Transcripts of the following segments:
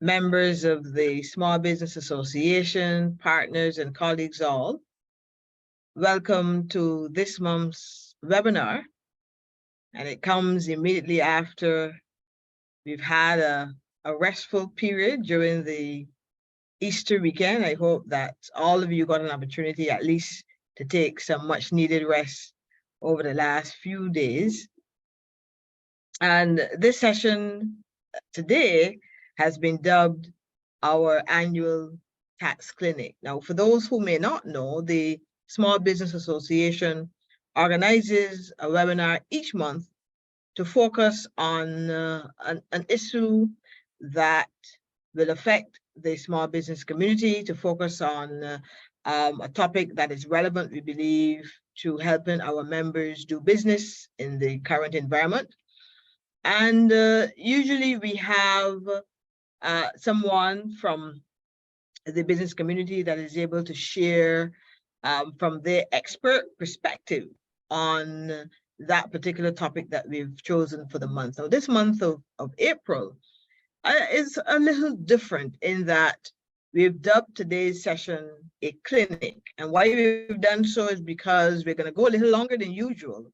members of the Small Business Association, partners and colleagues all. Welcome to this month's webinar. And it comes immediately after we've had a restful period during the Easter weekend. I hope that all of you got an opportunity at least to take some much needed rest over the last few days. And this session today has been dubbed our annual tax clinic. Now, for those who may not know, the Small Business Association organizes a webinar each month to focus on an issue that will affect the small business community, to focus on a topic that is relevant, we believe, to helping our members do business in the current environment. And usually we have someone from the business community that is able to share from their expert perspective on that particular topic that we've chosen for the month. So this month of April is a little different in that we've dubbed today's session a clinic. And why we've done so is because we're going to go a little longer than usual.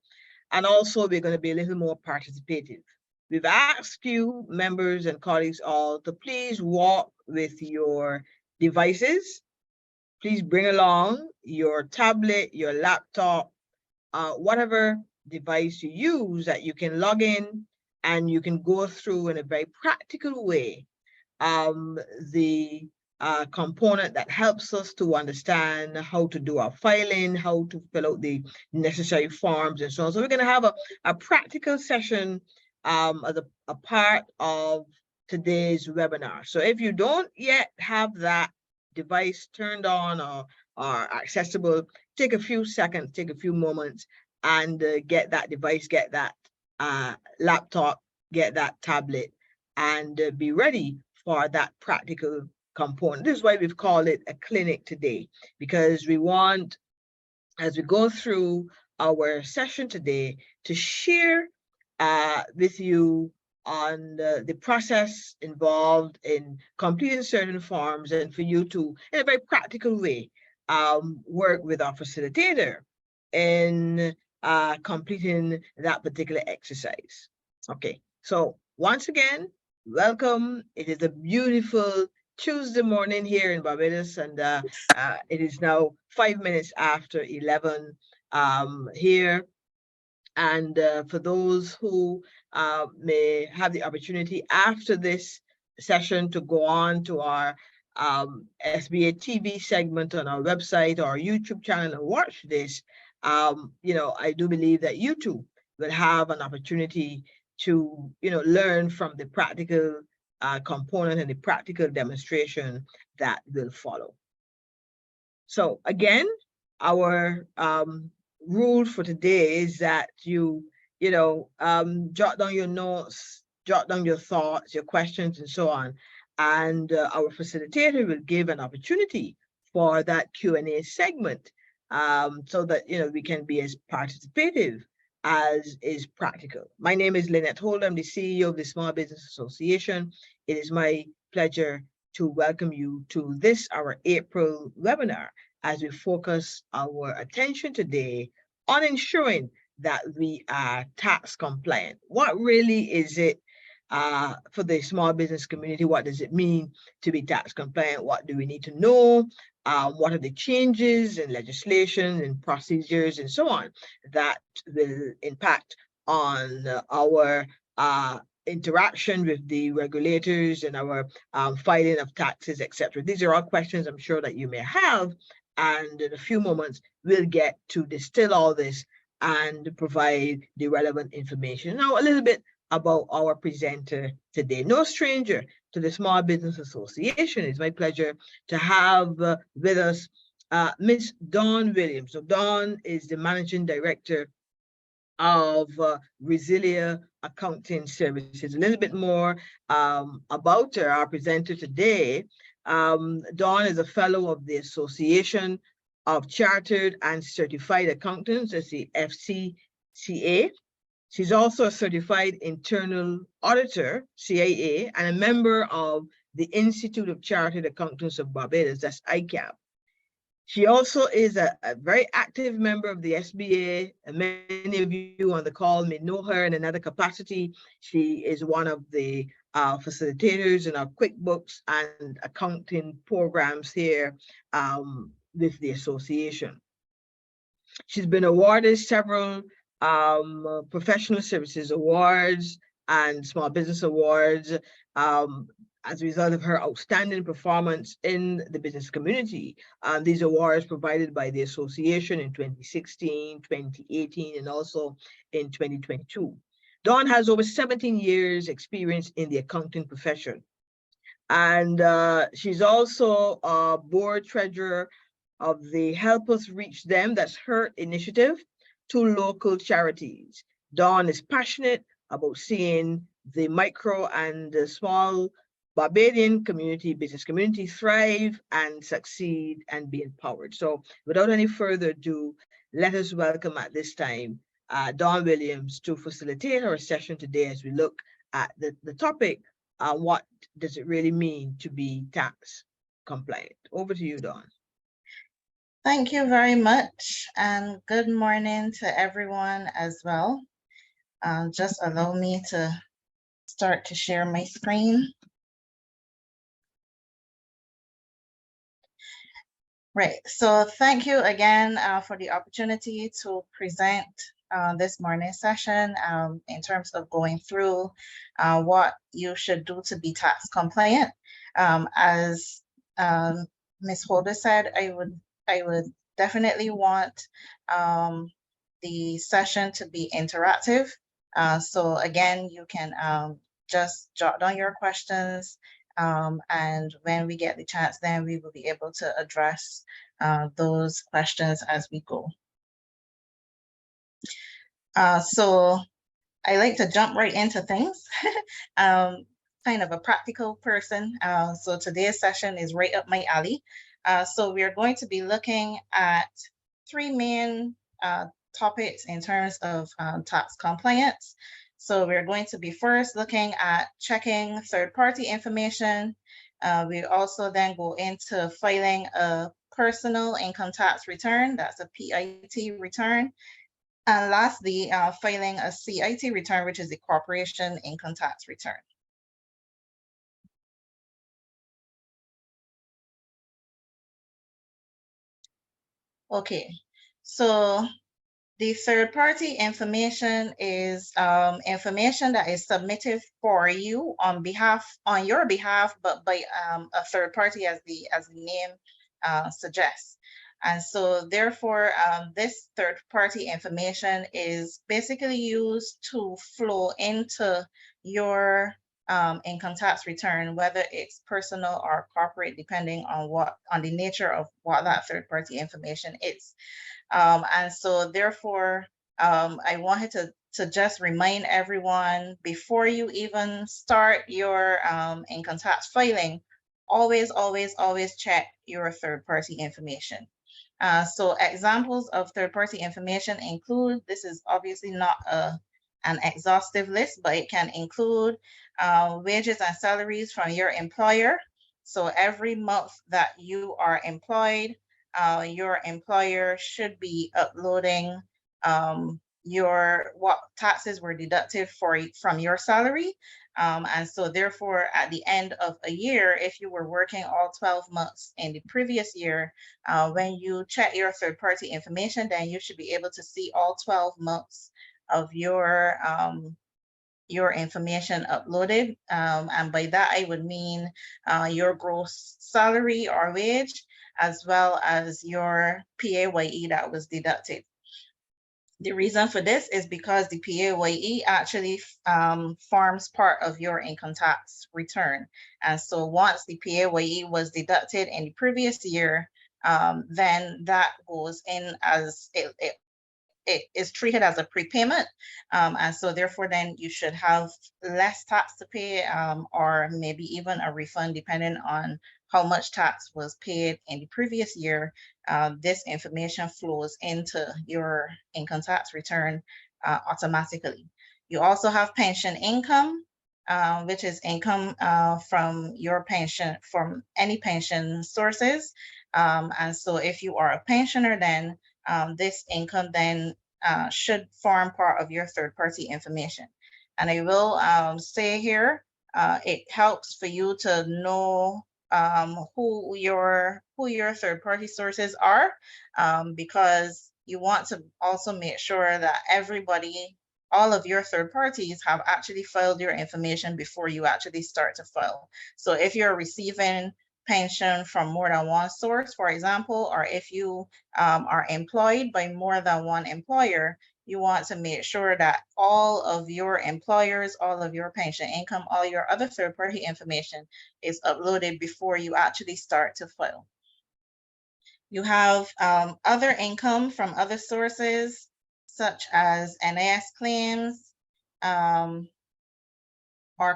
And also we're going to be a little more participative. We've asked you, members and colleagues all, to please walk with your devices. Please bring along your tablet, your laptop, whatever device you use that you can log in and you can go through in a very practical way the component that helps us to understand how to do our filing, how to fill out the necessary forms and so on. So we're going to have a practical session as a part of today's webinar. So if you don't yet have that device turned on or accessible, take a few seconds, take a few moments and get that device, get that laptop, get that tablet, and be ready for that practical component. This is why we've called it a clinic today, because we want, as we go through our session today, to share with you on the process involved in completing certain forms, and for you to, in a very practical way, work with our facilitator in completing that particular exercise. Okay, so once again, welcome. It is a beautiful Tuesday morning here in Barbados, and it is now 5 minutes after 11 here. And for those who may have the opportunity after this session to go on to our SBA TV segment on our website or our YouTube channel and watch this, you know, I do believe that you too will have an opportunity to, you know, learn from the practical component and the practical demonstration that will follow. So again, our rule for today is that you jot down your notes, jot down your thoughts, your questions, and so on. And our facilitator will give an opportunity for that Q&A segment so that, you know, we can be as participative as is practical. My name is Lynette Holder. I'm the CEO of the Small Business Association. It is my pleasure to welcome you to this, our April webinar, as we focus our attention today on ensuring that we are tax compliant. What really is it for the small business community? What does it mean to be tax compliant? What do we need to know? What are the changes in legislation and procedures and so on that will impact on our interaction with the regulators and our filing of taxes, etc. These are all questions I'm sure that you may have, and in a few moments we'll get to distill all this and provide the relevant information. Now, a little bit about our presenter today. No stranger to the Small Business Association. It's my pleasure to have with us Ms. Dawn Williams. So Dawn is the Managing Director of Resilia Accounting Services. A little bit more about her, our presenter today. Dawn is a fellow of the Association of Chartered and Certified Accountants, that's the FCCA. She's also a certified internal auditor, CIA, and a member of the Institute of Chartered Accountants of Barbados, that's ICAB. She also is a very active member of the SBA, and many of you on the call may know her in another capacity. She is one of the facilitators in our QuickBooks and accounting programs here with the association. She's been awarded several professional services awards and small business awards as a result of her outstanding performance in the business community. These awards provided by the association in 2016, 2018, and also in 2022. Dawn has over 17 years experience in the accounting profession. And she's also a board treasurer of the Help Us Reach Them, that's her initiative, to local charities. Dawn is passionate about seeing the micro and the small Barbadian community, business community thrive and succeed and be empowered. So without any further ado, let us welcome at this time Dawn Williams to facilitate our session today as we look at the topic, what does it really mean to be tax compliant? Over to you, Dawn. Thank you very much, and good morning to everyone as well. Just allow me to start to share my screen. Right, so thank you again for the opportunity to present this morning session in terms of going through what you should do to be tax compliant. As Ms. Holder said, I would definitely want the session to be interactive. So again, you can just jot down your questions, and when we get the chance, then we will be able to address those questions as we go. So I like to jump right into things. Kind of a practical person. So today's session is right up my alley. So we are going to be looking at three main topics in terms of tax compliance. So we're going to be first looking at checking third-party information. We also then go into filing a personal income tax return, that's a PIT return. And lastly, filing a CIT return, which is the corporation income tax return. Okay, so the third-party information is information that is submitted for you on your behalf, but by a third party, as the name suggests. And so therefore, this third-party information is basically used to flow into your income tax return, whether it's personal or corporate, depending on the nature of what that third-party information is. And so therefore, I wanted to just remind everyone, before you even start your income tax filing, always check your third-party information. So examples of third-party information include, this is obviously not an exhaustive list, but it can include wages and salaries from your employer. So every month that you are employed, your employer should be uploading what taxes were deducted from your salary. And so therefore, at the end of a year, if you were working all 12 months in the previous year, when you check your third-party information, then you should be able to see all 12 months of your information uploaded. And by that, I would mean your gross salary or wage, as well as your PAYE that was deducted. The reason for this is because the PAYE actually forms part of your income tax return. And so once the PAYE was deducted in the previous year, then that goes in as it is treated as a prepayment. And so therefore then you should have less tax to pay, or maybe even a refund depending on how much tax was paid in the previous year. This information flows into your income tax return automatically. You also have pension income. which is income from your pension, from any pension sources. And so if you are a pensioner, then this income then should form part of your third-party information. And I will say here, it helps for you to know who your third-party sources are, because you want to also make sure that all of your third parties have actually filed your information before you actually start to file. So if you're receiving pension from more than one source, for example, or if you are employed by more than one employer, you want to make sure that all of your employers, all of your pension income, all your other third-party information is uploaded before you actually start to file. You have other income from other sources, such as NIS claims, or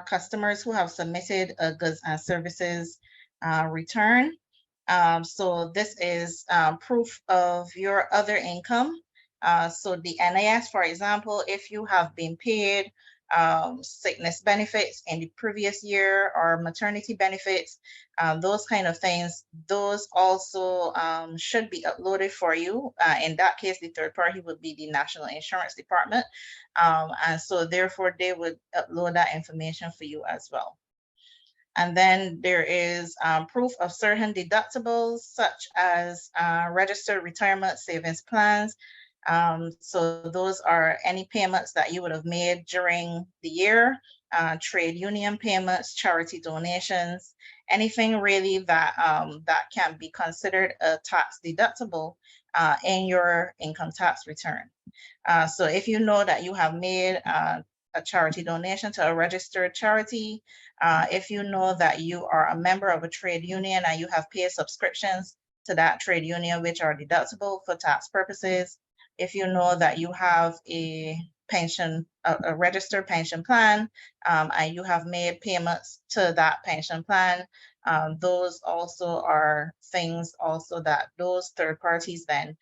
customers who have submitted a goods and services return. So this is proof of your other income. So the NIS, for example, if you have been paid sickness benefits in the previous year or maternity benefits, those kind of things, those also should be uploaded for you. In that case, the third party would be the National Insurance Department. And so therefore they would upload that information for you as well. And then there is proof of certain deductibles, such as registered retirement savings plans. So those are any payments that you would have made during the year, trade union payments, charity donations, anything really that that can be considered a tax deductible in your income tax return. So if you know that you have made a charity donation to a registered charity, if you know that you are a member of a trade union and you have paid subscriptions to that trade union, which are deductible for tax purposes, if you know that you have a pension, a registered pension plan, and you have made payments to that pension plan, those also are things also that those third parties then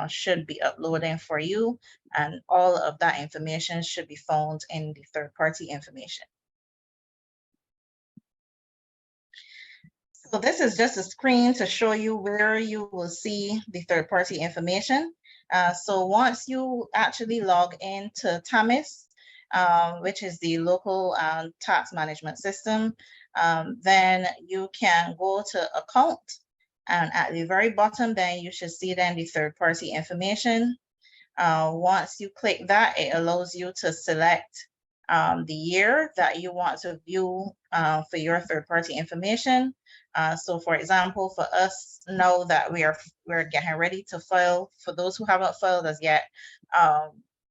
should be uploading for you, and all of that information should be found in the third party information. So this is just a screen to show you where you will see the third party information. So once you actually log into TAMIS, which is the local tax management system, then you can go to account, and at the very bottom then you should see then the third party information. Once you click that, it allows you to select the year that you want to view for your third party information. So for example, for us now that we're getting ready to file, for those who haven't filed as yet,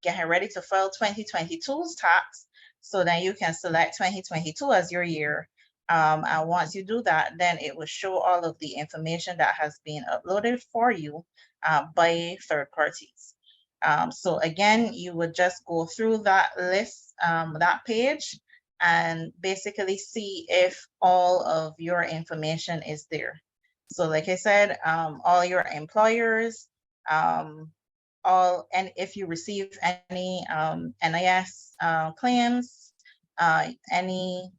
getting ready to file 2022's tax, so then you can select 2022 as your year. And once you do that, then it will show all of the information that has been uploaded for you by third parties. So again, you would just go through that list, that page, and basically see if all of your information is there. So like I said, all your employers, and if you receive any NIS claims, any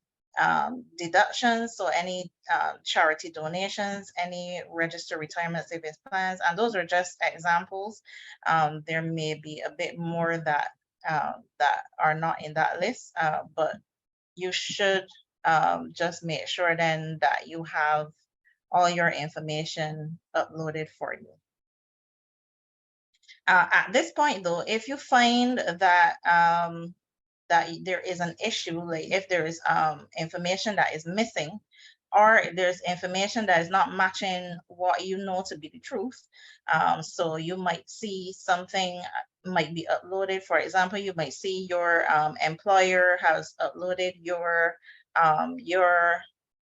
deductions, so any charity donations, any registered retirement savings plans, and those are just examples. There may be a bit more that that are not in that list, but you should just make sure then that you have all your information uploaded for you. At this point though, if you find that that there is an issue, like if there is information that is missing, or if there's information that is not matching what you know to be the truth, so you might see something might be uploaded. For example, you might see your employer has uploaded your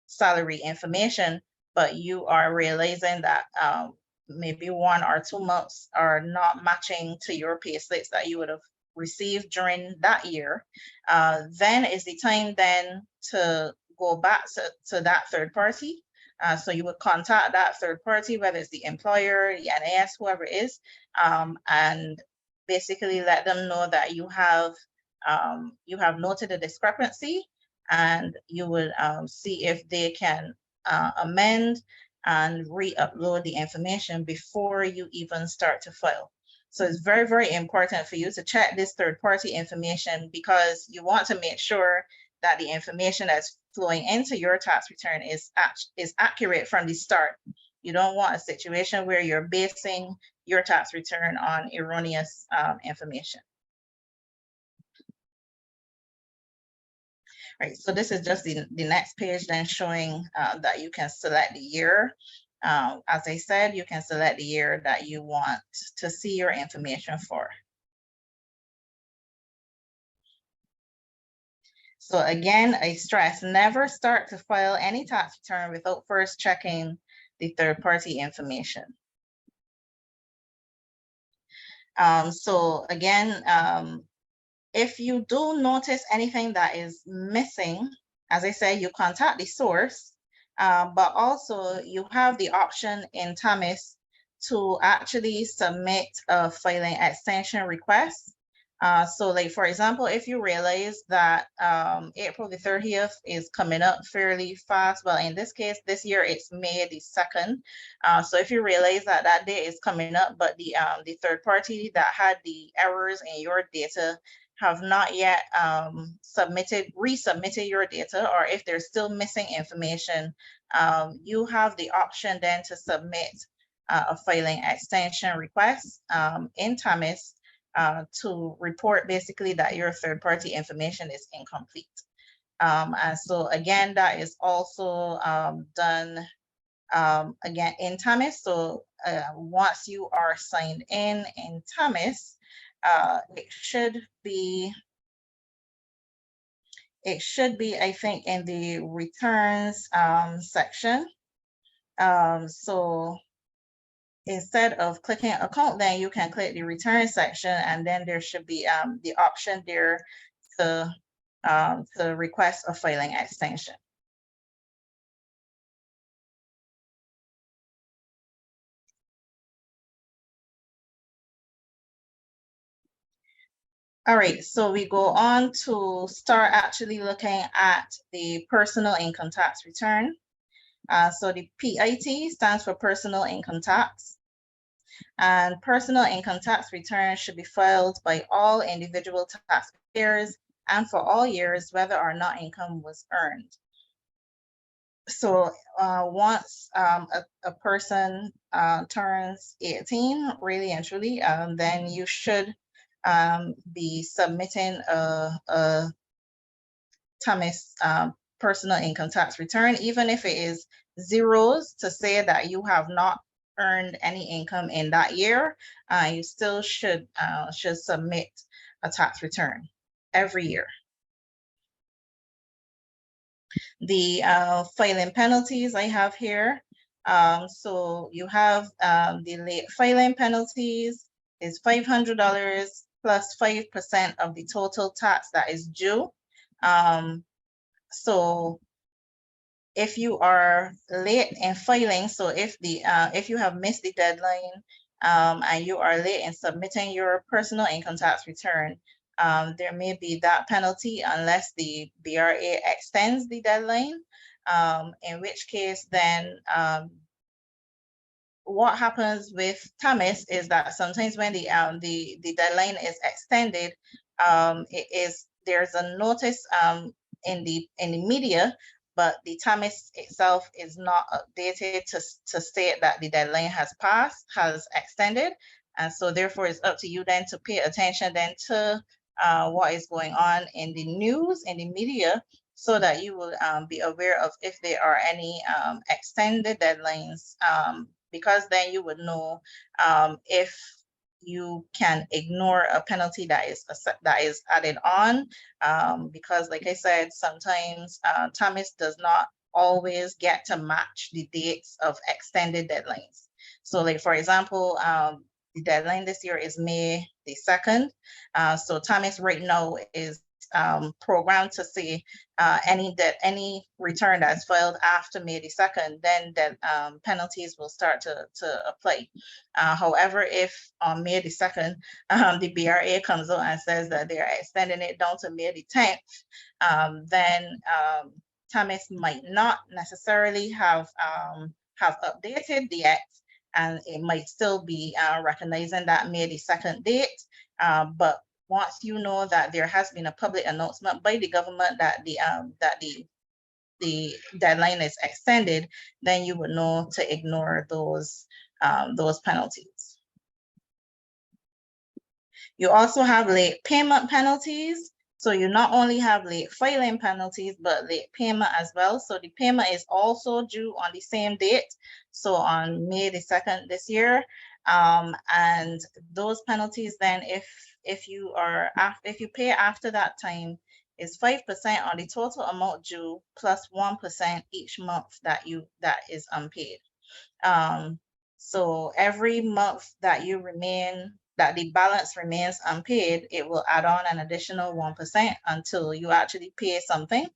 salary information, but you are realizing that maybe 1 or 2 months are not matching to your pay slips that you would have received during that year, then is the time then to go back to that third party. So you would contact that third party, whether it's the employer, the NAS, whoever it is, and basically let them know that you have noted a discrepancy, and you would see if they can amend and re-upload the information before you even start to file. So it's very, very important for you to check this third-party information, because you want to make sure that the information that's flowing into your tax return is accurate from the start. You don't want a situation where you're basing your tax return on erroneous information. Right, so this is just the next page then showing that you can select the year. As I said, you can select the year that you want to see your information for. So again, I stress, never start to file any tax return without first checking the third-party information. So again, if you do notice anything that is missing, as I said, you contact the source, but also you have the option in TAMIS to actually submit a filing extension request. So like, for example, if you realize that April the 30th is coming up fairly fast, well, in this case, this year, it's May the 2nd. So if you realize that that day is coming up, but the third party that had the errors in your data have not yet resubmitted your data, or if they're still missing information, you have the option then to submit a filing extension request in TAMIS to report basically that your third-party information is incomplete. And so again, that is also done again in TAMIS. So once you are signed in TAMIS, it should be, I think, in the returns section. So instead of clicking account, then you can click the return section, and then there should be the option there to request a filing extension. All right, so we go on to start actually looking at the personal income tax return. So the PIT stands for personal income tax. And personal income tax return should be filed by all individual taxpayers and for all years, whether or not income was earned. So once a person turns 18, really and truly, then you should be submitting a TAMIS personal income tax return, even if it is zeros, to say that you have not earned any income in that year. You still should submit a tax return every year. The filing penalties I have here. So you have the late filing penalties is $500 plus 5% of the total tax that is due. So if you are late in filing, so if you have missed the deadline and you are late in submitting your personal income tax return, there may be that penalty unless the BRA extends the deadline, in which case then what happens with TAMIS is that sometimes when the deadline is extended, there's a notice in the media, but the TAMIS itself is not updated to state that the deadline has passed, has extended. And so therefore it's up to you then to pay attention then to what is going on in the news, in the media, so that you will be aware of if there are any extended deadlines, because then you would know if you can ignore a penalty that is added on, because like I said, sometimes TAMIS does not always get to match the dates of extended deadlines. So like, for example, the deadline this year is May the 2nd. So TAMIS right now is programmed to say any return that's filed after May the 2nd, then that penalties will start to apply. However, if on May the 2nd, the BRA comes out and says that they're extending it down to May the 10th, then TAMIS might not necessarily have updated the act, and it might still be recognizing that May the 2nd date. But once you know that there has been a public announcement by the government that the deadline is extended, then you would know to ignore those penalties. You also have late payment penalties. So you not only have late filing penalties, but late payment as well. So the payment is also due on the same date. So on May the 2nd this year. And those penalties then, if you pay after that time, is 5% on the total amount due plus 1% each month that is unpaid. So every month that the balance remains unpaid, it will add on an additional 1% until you actually pay something.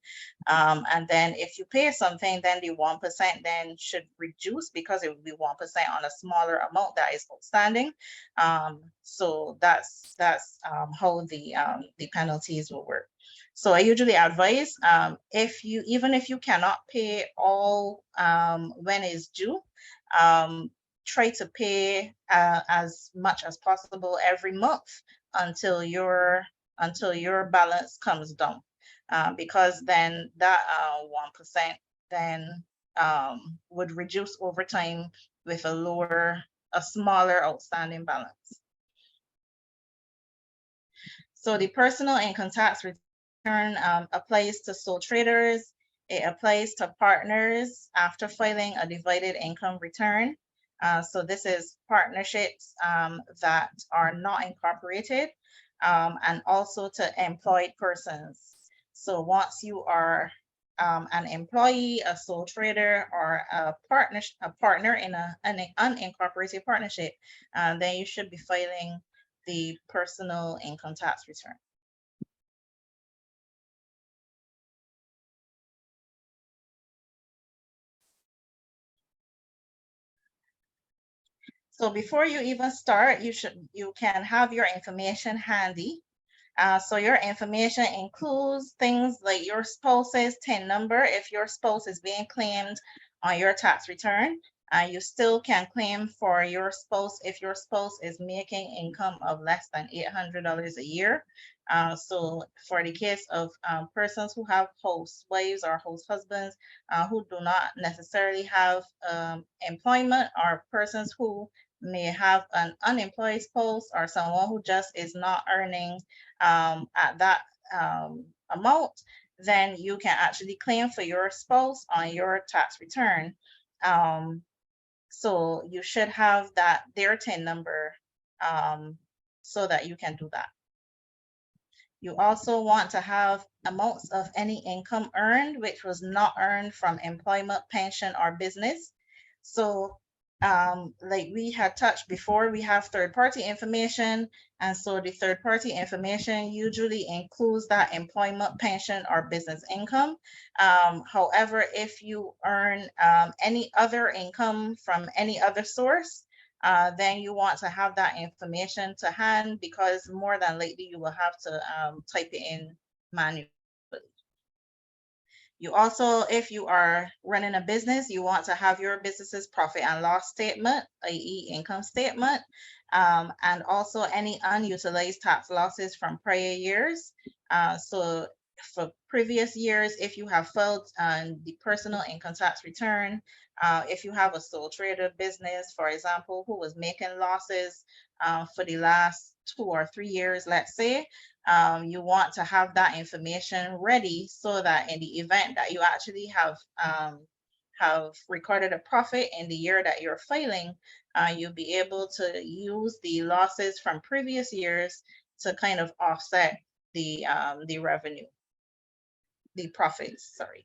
And then if you pay something, then the 1% then should reduce, because it will be 1% on a smaller amount that is outstanding. So that's how the penalties will work. So I usually advise, even if you cannot pay all when it's due, try to pay as much as possible every month until your balance comes down, because then that 1% then would reduce over time with a smaller outstanding balance. So the personal income tax return applies to sole traders. It applies to partners after filing a divided income return. So this is partnerships that are not incorporated, and also to employed persons. So once you are an employee, a sole trader, or a partner in an unincorporated partnership, then you should be filing the personal income tax return. So before you even start, you can have your information handy. So your information includes things like your spouse's TIN number. If your spouse is being claimed on your tax return, you still can claim for your spouse if your spouse is making income of less than $800 a year. So for the case of persons who have housewives or house husbands who do not necessarily have employment, or persons who may have an unemployed spouse, or someone who just is not earning at that amount, then you can actually claim for your spouse on your tax return. So you should have their TIN number so that you can do that. You also want to have amounts of any income earned which was not earned from employment, pension, or business. So like we had touched before, we have third-party information, and so the third-party information usually includes that employment, pension, or business income. However, if you earn any other income from any other source, then you want to have that information to hand, because more than likely you will have to type it in manually. You also, if you are running a business, you want to have your business's profit and loss statement, i.e. income statement, and also any unutilized tax losses from prior years. So for previous years, if you have filed the personal income tax return, if you have a sole trader business, for example, who was making losses for the last 2 or 3 years, let's say, you want to have that information ready, so that in the event that you actually have recorded a profit in the year that you're filing, you'll be able to use the losses from previous years to kind of offset the revenue, the profits, sorry.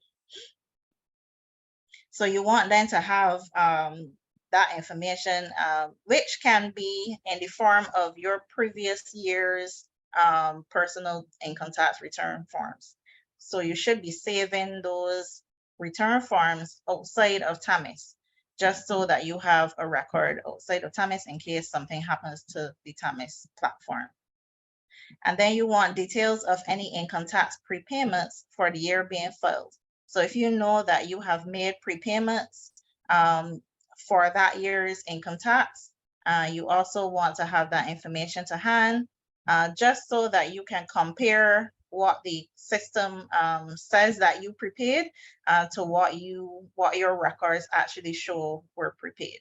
So you want then to have that information, which can be in the form of your previous year's personal income tax return forms. So you should be saving those return forms outside of TAMIS, just so that you have a record outside of TAMIS in case something happens to the TAMIS platform. And then you want details of any income tax prepayments for the year being filed. So if you know that you have made prepayments for that year's income tax, you also want to have that information to hand, just so that you can compare what the system says that you prepaid to what your records actually show were prepaid.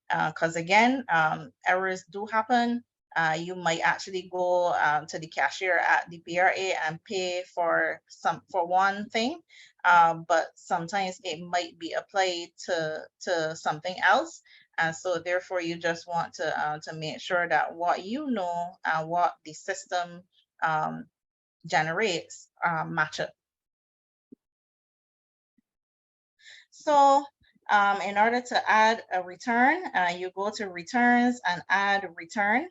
Because again, errors do happen. You might actually go to the cashier at the BRA and pay for one thing, but sometimes it might be applied to something else. And so therefore you just want to make sure that what you know and what the system generates match up. So in order to add a return, you go to returns and add return.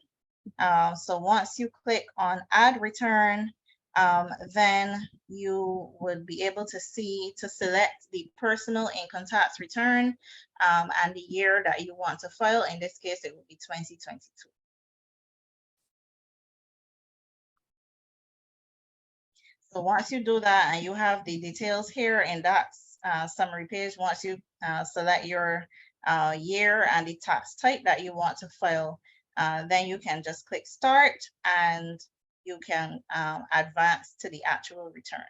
So once you click on add return, then you would be able to select the personal income tax return and the year that you want to file. In this case, it would be 2022. So once you do that and you have the details here in that summary page, once you select your year and the tax type that you want to file, then you can just click start and you can advance to the actual return.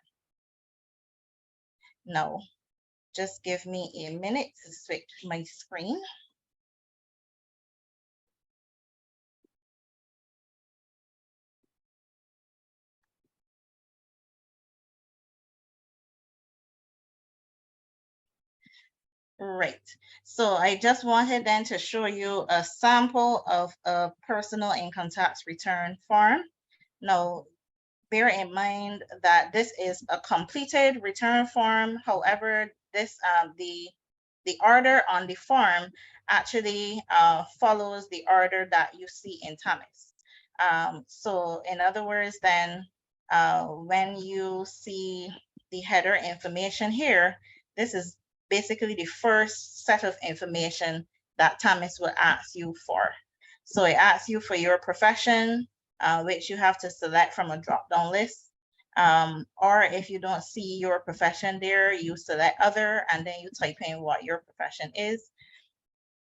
Now, just give me a minute to switch my screen. Right. So I just wanted then to show you a sample of a personal income tax return form. Now, bear in mind that this is a completed return form. However, this the order on the form actually follows the order that you see in TAMIS. So in other words, then when you see the header information here, this is basically the first set of information that TAMIS will ask you for. So it asks you for your profession, which you have to select from a drop-down list. Or if you don't see your profession there, you select other and then you type in what your profession is.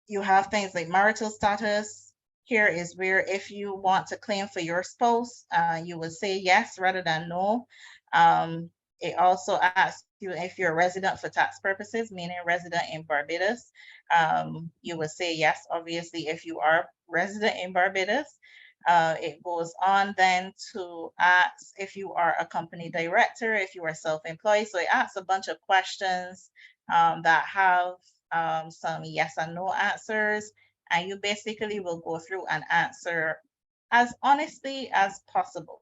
You have things like marital status. Here is where if you want to claim for your spouse, you would say yes rather than no. It also asks you if you're a resident for tax purposes, meaning resident in Barbados. You would say yes, obviously, if you are resident in Barbados. It goes on then to ask if you are a company director, if you are self-employed. So it asks a bunch of questions that have some yes and no answers. And you basically will go through and answer as honestly as possible.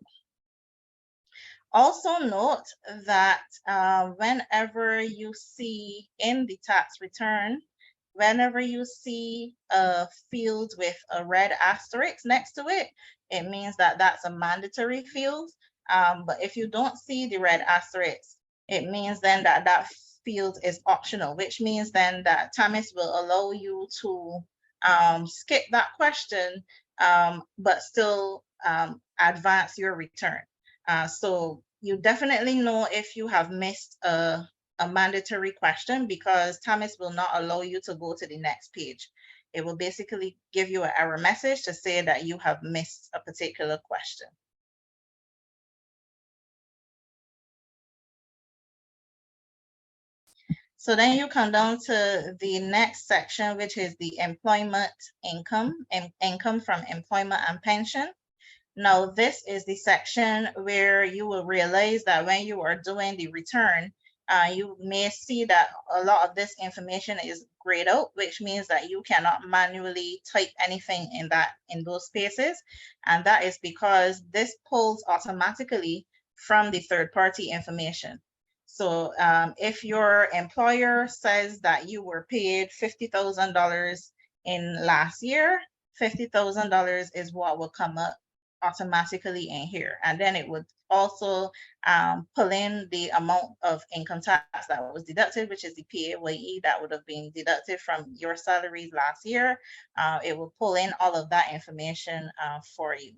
Also note that whenever you see in the tax return, whenever you see a field with a red asterisk next to it, it means that that's a mandatory field. But if you don't see the red asterisk, it means then that that field is optional, which means then that TAMIS will allow you to skip that question, but still advance your return. So you definitely know if you have missed a mandatory question, because TAMIS will not allow you to go to the next page. It will basically give you an error message to say that you have missed a particular question. So then you come down to the next section, which is the employment income and income from employment and pension. Now, this is the section where you will realize that when you are doing the return, you may see that a lot of this information is grayed out, which means that you cannot manually type anything in those spaces. And that is because this pulls automatically from the third-party information. So if your employer says that you were paid $50,000 in last year, $50,000 is what will come up automatically in here. And then it would also pull in the amount of income tax that was deducted, which is the PAYE that would have been deducted from your salaries last year. It will pull in all of that information for you.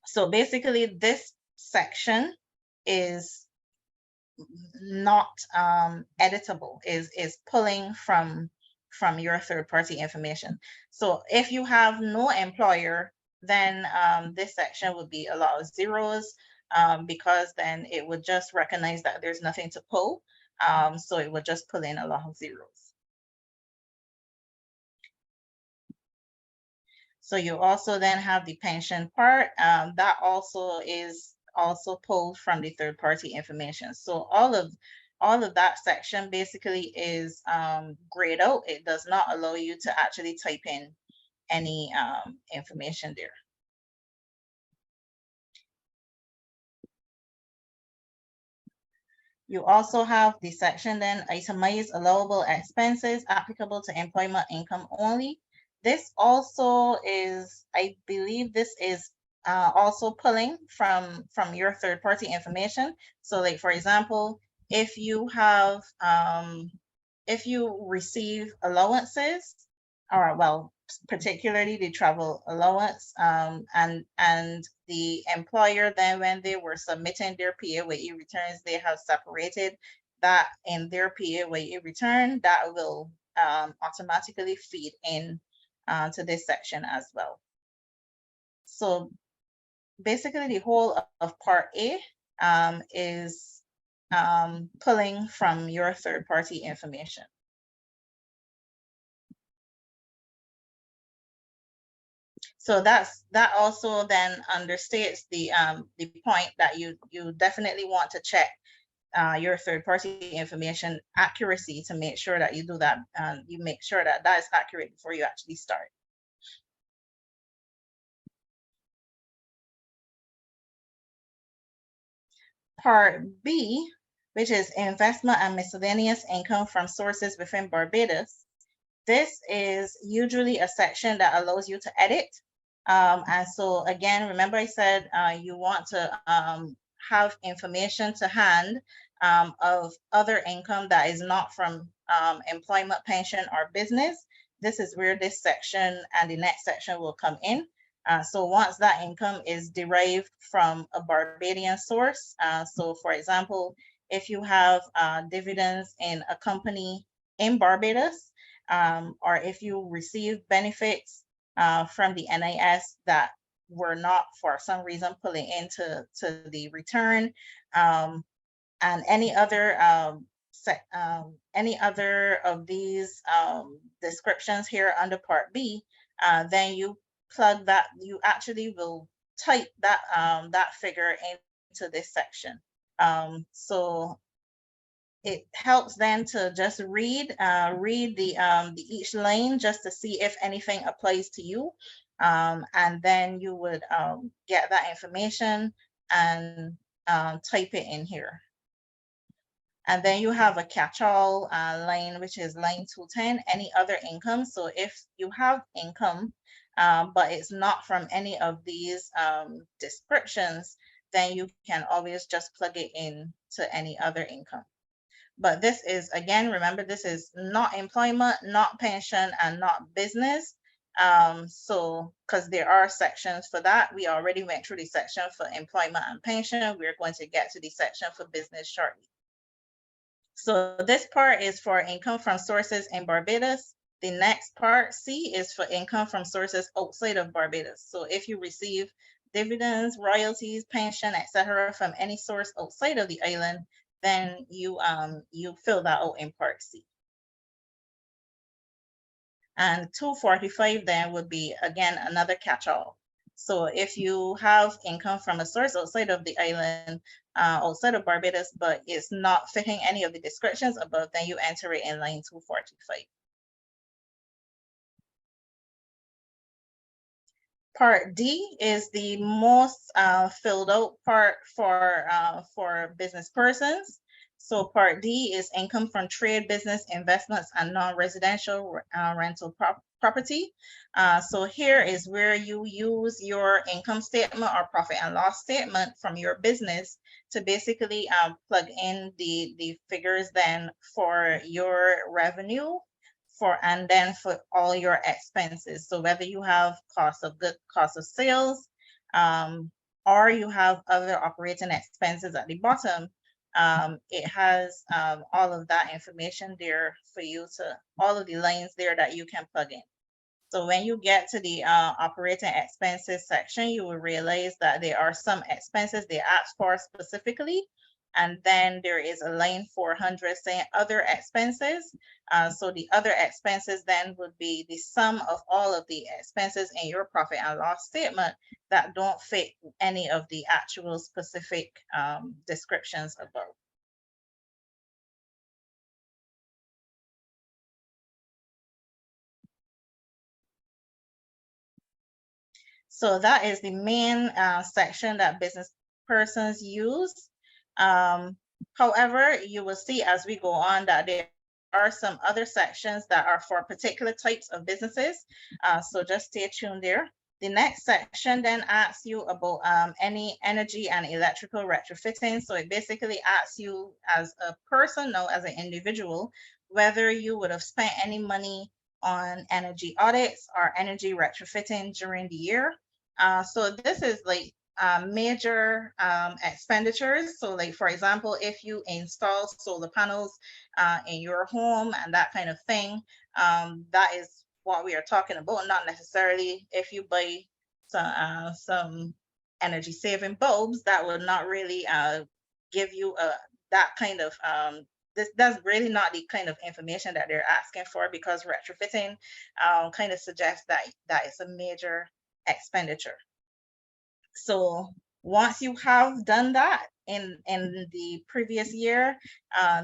So basically this section is not editable, is pulling from your third-party information. So if you have no employer, then this section would be a lot of zeros, because then it would just recognize that there's nothing to pull. So it would just pull in a lot of zeros. So you also then have the pension part, that also is also pulled from the third-party information. So all of that section basically is grayed out. It does not allow you to actually type in any information there. You also have the section then, itemized allowable expenses applicable to employment income only. This also is, I believe this is also pulling from your third-party information. So like, for example, if you have, if you receive allowances, or well, particularly the travel allowance, and the employer then, when they were submitting their PAYE returns, they have separated that in their PAYE return, that will automatically feed in to this section as well. So basically the whole of part A is pulling from your third-party information. So that also then understates the point that you definitely want to check your third-party information accuracy to make sure that you do that, you make sure that that is accurate before you actually start. Part B, which is investment and miscellaneous income from sources within Barbados. This is usually a section that allows you to edit. And so again, remember I said you want to have information to hand of other income that is not from employment, pension, or business. This is where this section and the next section will come in. So once that income is derived from a Barbadian source, so for example, if you have dividends in a company in Barbados, or if you receive benefits from the NIS that were not for some reason pulling into the return, and any other of these descriptions here under Part B, then you plug that, you actually will type that that figure into this section. So it helps then to just read the each line just to see if anything applies to you, and then you would get that information and type it in here. And then you have a catch-all line, which is line 210, any other income. So if you have income, but it's not from any of these descriptions, then you can always just plug it in to any other income. But this is, again, remember, this is not employment, not pension, and not business. So, because there are sections for that. We already went through the section for employment and pension. We're going to get to the section for business shortly. So this part is for income from sources in Barbados. The next part, C, is for income from sources outside of Barbados. So if you receive dividends, royalties, pension, etc., from any source outside of the island, then you fill that out in Part C. And 245 then would be, again, another catch-all. So if you have income from a source outside of the island, outside of Barbados, but it's not fitting any of the descriptions above, then you enter it in line 245. Part D is the most filled out part for business persons. So part D is income from trade, business, investments, and non-residential rental property. So here is where you use your income statement or profit and loss statement from your business to basically plug in the figures then for your revenue and then for all your expenses. So whether you have cost of goods, cost of sales, or you have other operating expenses at the bottom, it has all of that information there for you to, all of the lines there that you can plug in. So when you get to the operating expenses section, you will realize that there are some expenses they ask for specifically. And then there is a line 400 saying other expenses. So the other expenses then would be the sum of all of the expenses in your profit and loss statement that don't fit any of the actual specific descriptions above. So that is the main section that business persons use. However, you will see as we go on that there are some other sections that are for particular types of businesses. So just stay tuned there. The next section then asks you about any energy and electrical retrofitting. So it basically asks you as a person, now as an individual, whether you would have spent any money on energy audits or energy retrofitting during the year. So this is like major expenditures. So like, for example, if you install solar panels in your home and that kind of thing, that is what we are talking about, not necessarily if you buy some energy saving bulbs, that would not really give you that kind of that's really not the kind of information that they're asking for, because retrofitting kind of suggests that it's a major expenditure. So once you have done that in the previous year,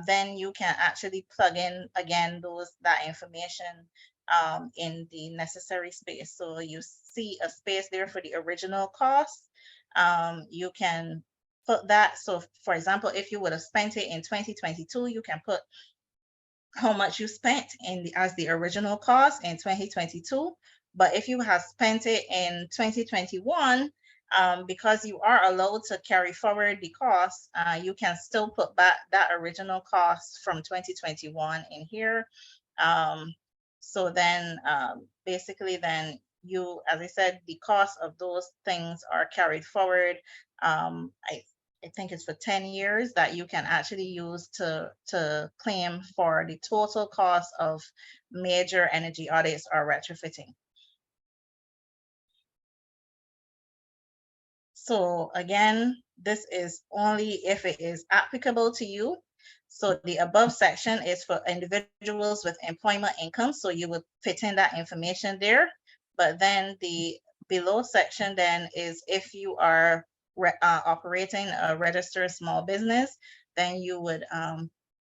then you can actually plug in again that information in the necessary space. So you see a space there for the original cost. You can put that. So for example, if you would have spent it in 2022, you can put how much you spent as the original cost in 2022. But if you have spent it in 2021, because you are allowed to carry forward the cost, you can still put back that original cost from 2021 in here. So then basically then you, as I said, the cost of those things are carried forward. I think it's for 10 years that you can actually use to claim for the total cost of major energy audits or retrofitting. So again, this is only if it is applicable to you. So the above section is for individuals with employment income. So you would fit in that information there. But then the below section then is if you are operating a registered small business, then you would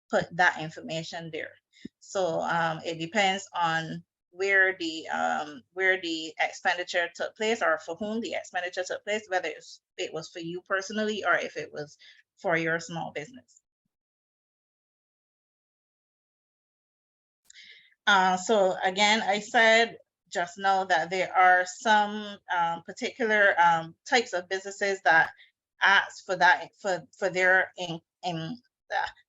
put that information there. So it depends on where the expenditure took place, or for whom the expenditure took place, whether it was for you personally or if it was for your small business. So again, I said just now that there are some particular types of businesses that ask for that for their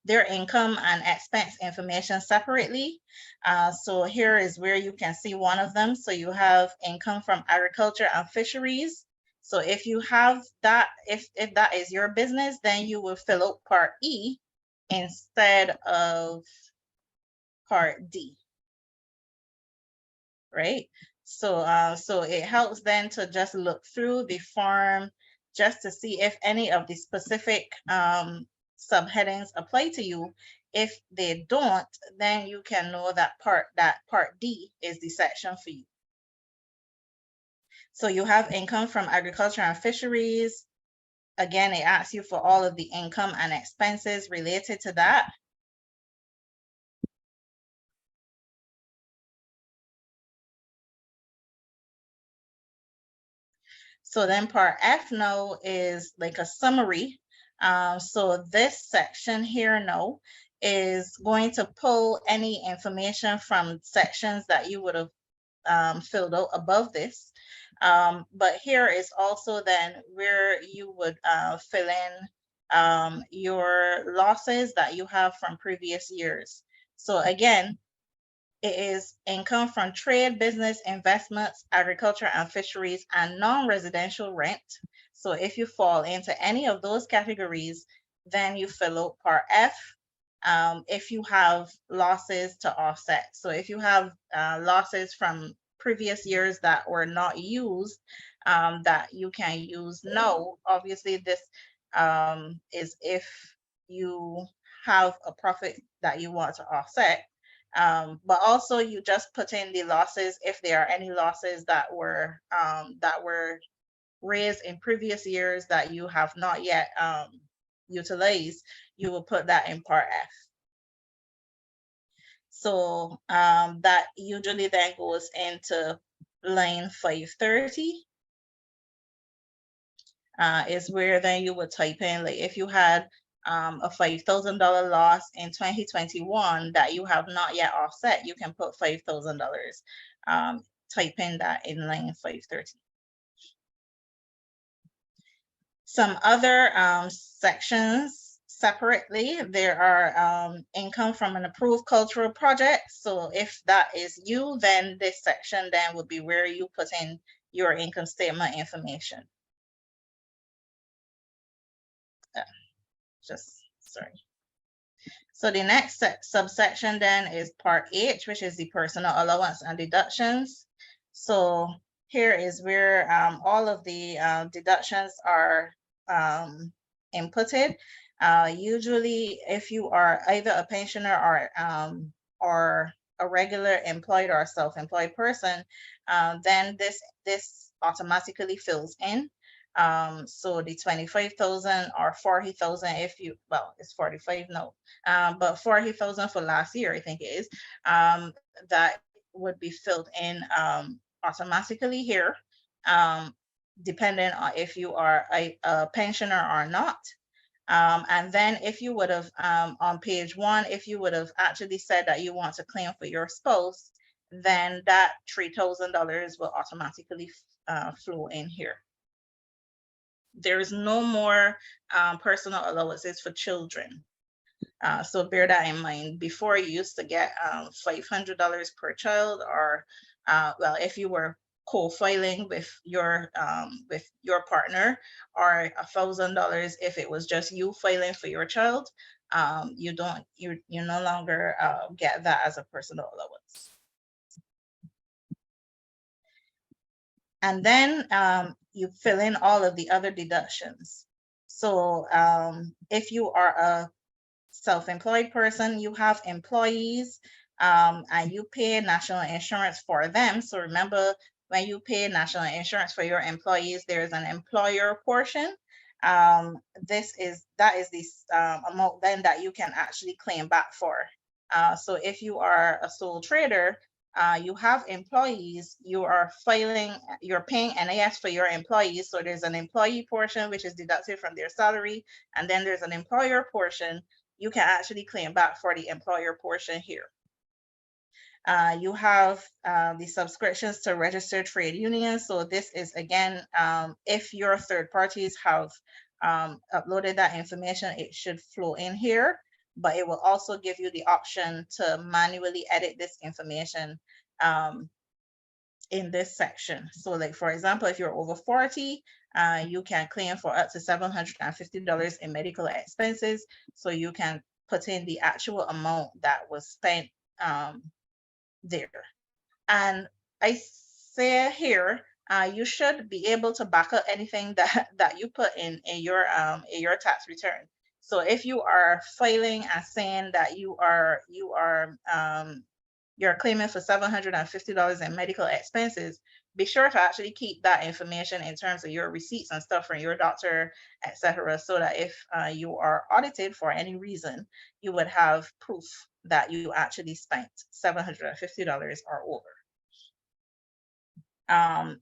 their income and expense information separately. So here is where you can see one of them. So you have income from agriculture and fisheries. So if you have that, if that is your business, then you will fill out part E instead of part D. Right? So so it helps then to just look through the form just to see if any of the specific subheadings apply to you. If they don't, then you can know that part D is the section for you. So you have income from agriculture and fisheries. Again, it asks you for all of the income and expenses related to that. So then part F now is like a summary So this section here now is going to pull any information from sections that you would have filled out above this. But here is also then where you would fill in your losses that you have from previous years. So again, it is income from trade, business, investments, agriculture and fisheries, and non-residential rent. So if you fall into any of those categories, then you fill out part F. If you have losses to offset. So if you have losses from previous years that were not used, that you can use now. Obviously, this is if you have a profit that you want to offset. But also you just put in the losses if there are any losses that were raised in previous years that you have not yet utilized. You will put that in part F. So that usually then goes into line 530. Is where then you would type in, like if you had a $5,000 loss in 2021 that you have not yet offset, you can put $5,000. Type in that in line 530. Some other sections separately, there are income from an approved cultural project. So if that is you, then this section then would be where you put in your income statement information. Sorry. So the next subsection then is part H, which is the personal allowance and deductions. So here is where all of the deductions are inputted. Usually, if you are either a pensioner or a regular employed or self-employed person, then this automatically fills in. So the 25,000 or 40,000 if you, well, it's 45 now, but 40,000 for last year, I think it is, that would be filled in automatically here, depending on if you are a pensioner or not. And then if you would have, on page 1, if you would have actually said that you want to claim for your spouse, then that $3,000 will automatically flow in here. There's no more personal allowances for children. So bear that in mind. Before, you used to get $500 per child, or well, if you were co-filing with your partner, or $1,000 if it was just you filing for your child. You no longer get that as a personal allowance. And then you fill in all of the other deductions. So if you are a self-employed person, you have employees, and you pay national insurance for them. So remember, when you pay national insurance for your employees, there's an employer portion. That is the amount then that you can actually claim back for. So if you are a sole trader, you have employees, you're paying NIS for your employees. So there's an employee portion, which is deducted from their salary. And then there's an employer portion. You can actually claim back for the employer portion here. You have the subscriptions to registered trade unions. So this is, again, if your third parties have uploaded that information, it should flow in here. But it will also give you the option to manually edit this information in this section. So like, for example, if you're over 40, you can claim for up to $750 in medical expenses. So you can put in the actual amount that was spent there. And I say here, you should be able to back up anything that you put in your tax return. So if you are filing and saying that you're claiming for $750 in medical expenses, be sure to actually keep that information in terms of your receipts and stuff from your doctor, etc., so that if you are audited for any reason, you would have proof that you actually spent $750 or over.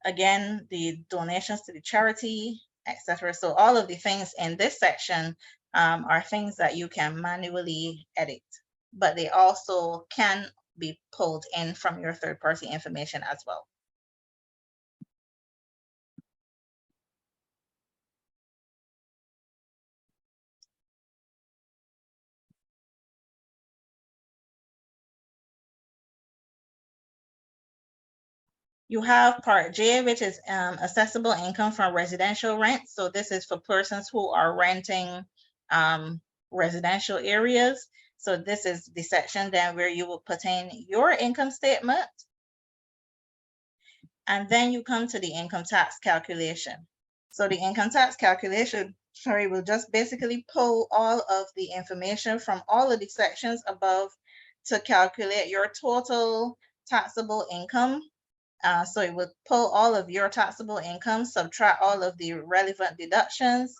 Again, the donations to the charity, etc. So all of the things in this section are things that you can manually edit, but they also can be pulled in from your third-party information as well. You have Part J, which is assessable income from residential rent. So this is for persons who are renting residential areas. So this is the section then where you will put in your income statement. And then you come to the income tax calculation. So the income tax calculation, sorry, will just basically pull all of the information from all of the sections above to calculate your total taxable income. So it would pull all of your taxable income, subtract all of the relevant deductions,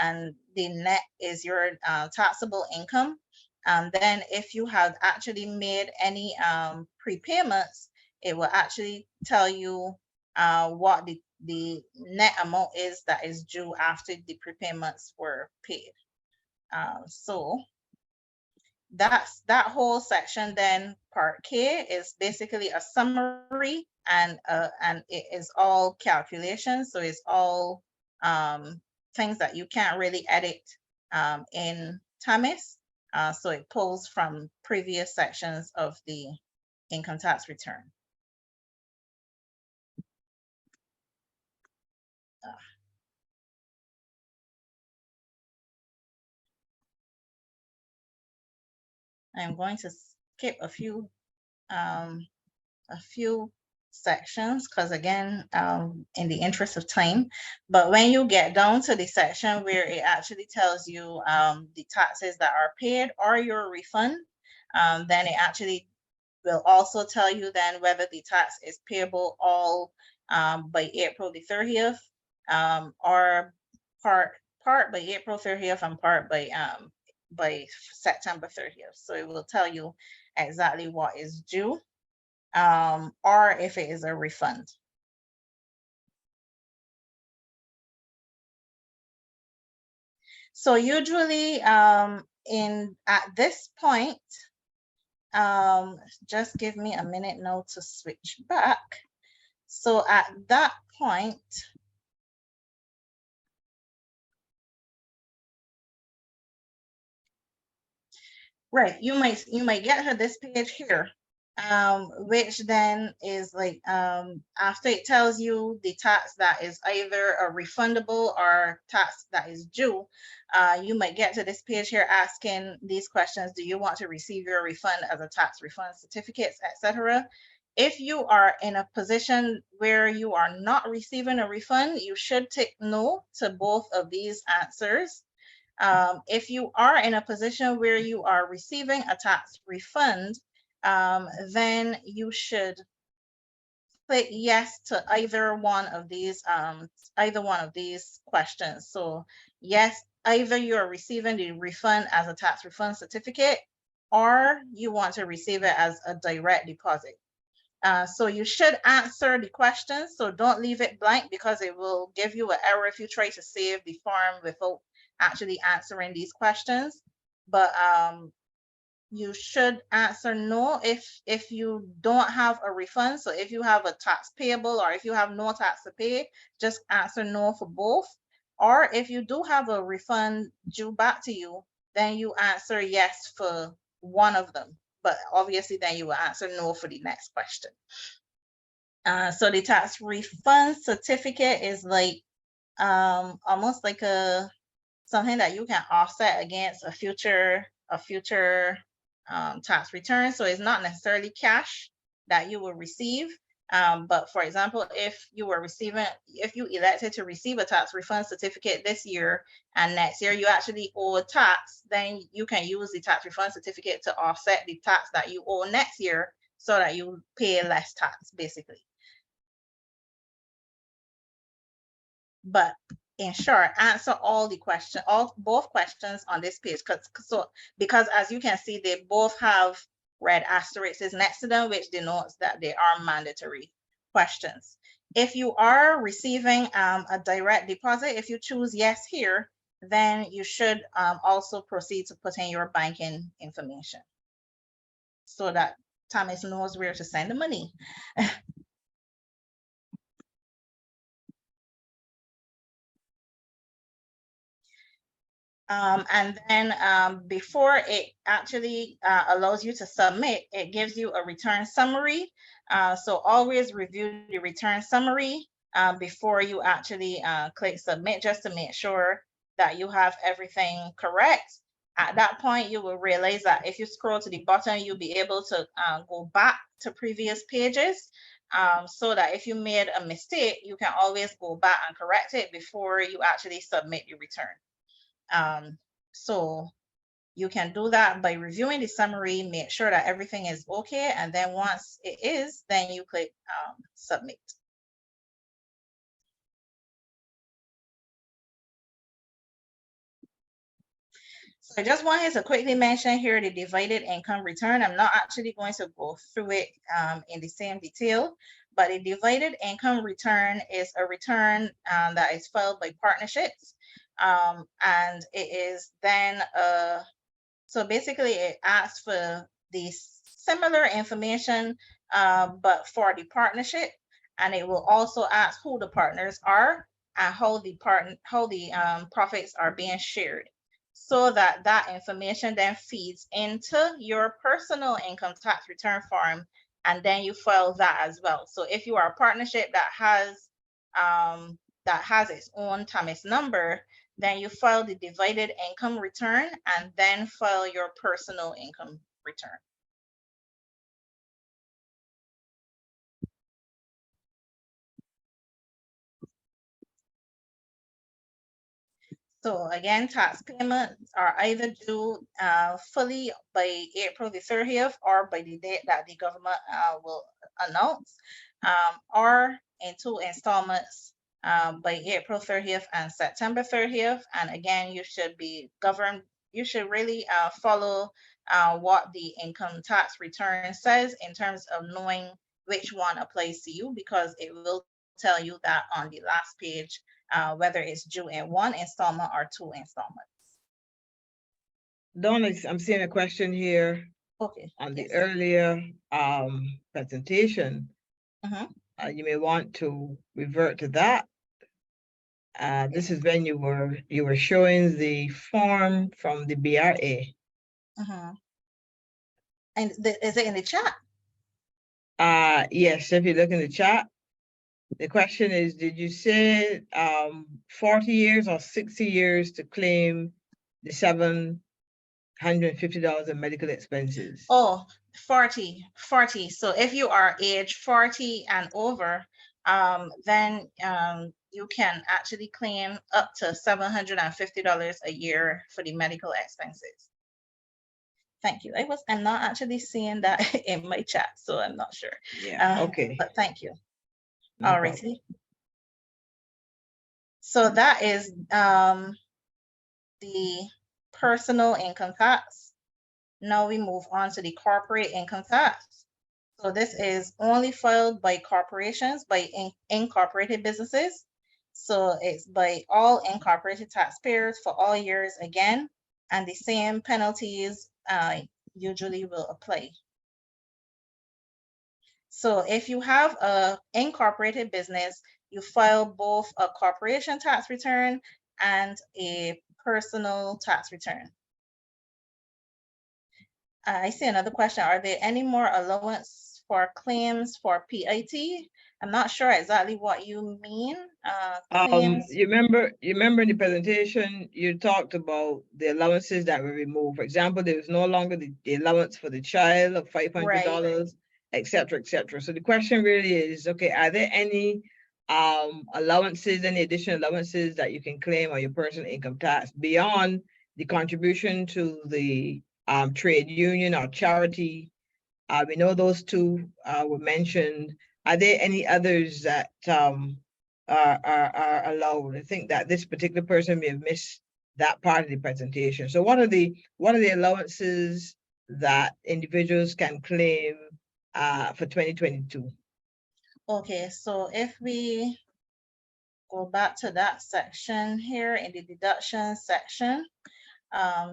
and the net is your taxable income. Then if you have actually made any prepayments, it will actually tell you what the net amount is that is due after the prepayments were paid. So that's that whole section. Then Part K is basically a summary, and it is all calculations. So it's all things that you can't really edit in TAMIS. So it pulls from previous sections of the income tax return. I'm going to skip a few sections because again, in the interest of time, but when you get down to the section where it actually tells you the taxes that are paid or your refund, then it actually will also tell you then whether the tax is payable all by April the 30th, or part by April 30th and part by September 30th. So it will tell you exactly what is due, or if it is a refund. So usually at this point, just give me a minute now to switch back. So at that point, right, you might get her this page here, which then is like after it tells you the tax that is either a refundable or tax that is due, you might get to this page here asking these questions: do you want to receive your refund as a tax refund certificates, etc. If you are in a position where you are not receiving a refund, you should tick no to both of these answers. If you are in a position where you are receiving a tax refund, then you should click yes to either one of these questions. So yes, either you're receiving the refund as a tax refund certificate, or you want to receive it as a direct deposit. So you should answer the questions. So don't leave it blank because it will give you an error if you try to save the form without actually answering these questions. But you should answer no if you don't have a refund. So if you have a tax payable or if you have no tax to pay, just answer no for both. Or if you do have a refund due back to you, then you answer yes for one of them. But obviously then you will answer no for the next question. So the tax refund certificate is like almost like something that you can offset against a future tax return. So it's not necessarily cash that you will receive. But for example, if you elected to receive a tax refund certificate this year and next year you actually owe a tax, then you can use the tax refund certificate to offset the tax that you owe next year so that you pay less tax, basically. But in short, answer all the questions, both questions on this page, because as you can see, they both have red asterisks next to them, which denotes that they are mandatory questions. If you are receiving a direct deposit, if you choose yes here, then you should also proceed to put in your banking information so that Thomas knows where to send the money. And then before it actually allows you to submit, it gives you a return summary. So always review the return summary before you actually click submit, just to make sure that you have everything correct. At that point, you will realize that if you scroll to the bottom, you'll be able to go back to previous pages, so that if you made a mistake, you can always go back and correct it before you actually submit your return. So you can do that by reviewing the summary, make sure that everything is okay, and then once it is, then you click submit. So I just wanted to quickly mention here the divided income return. I'm not actually going to go through it in the same detail, but a divided income return is a return that is filed by partnerships. And it is then so basically it asks for the similar information, but for the partnership, and it will also ask who the partners are and how the profits are being shared, so that that information then feeds into your personal income tax return form, and then you file that as well. So if you are a partnership that has its own TAMIS number, then you file the divided income return and then file your personal income return. So again, tax payments are either due fully by April the 30th or by the date that the government will announce, or in 2 installments by April 30th and September 30th. And again, you should be governed, you should really follow what the income tax return says in terms of knowing which one applies to you, because it will tell you that on the last page, whether it's due in 1 installment or 2 installments. Donna, I'm seeing a question here. Okay. On the earlier presentation. You may want to revert to that. This is when you were showing the form from the BRA. And is it in the chat? Yes, if you look in the chat, the question is, did you say 40 years or 60 years to claim the $750 in medical expenses? Oh, 40. So if you are age 40 and over, then you can actually claim up to $750 a year for the medical expenses. Thank you. I'm not actually seeing that in my chat, so I'm not sure. Yeah, okay. But thank you. No all righty. So that is the personal income tax. Now we move on to the corporate income tax. So this is only filed by corporations, by incorporated businesses. So it's by all incorporated taxpayers for all years again, and the same penalties usually will apply. So if you have an incorporated business, you file both a corporation tax return and a personal tax return. I see another question. Are there any more allowance for claims for PIT? I'm not sure exactly what you mean. You remember in the presentation, you talked about the allowances that were removed. For example, there was no longer the allowance for the child of $500, et cetera, et cetera. So the question really is, okay, are there any allowances, any additional allowances that you can claim on your personal income tax beyond the contribution to the trade union or charity? We know those two were mentioned. Are there any others that are allowed? I think that this particular person may have missed that part of the presentation. So what are the allowances that individuals can claim for 2022? Okay, so if we go back to that section here in the deduction section,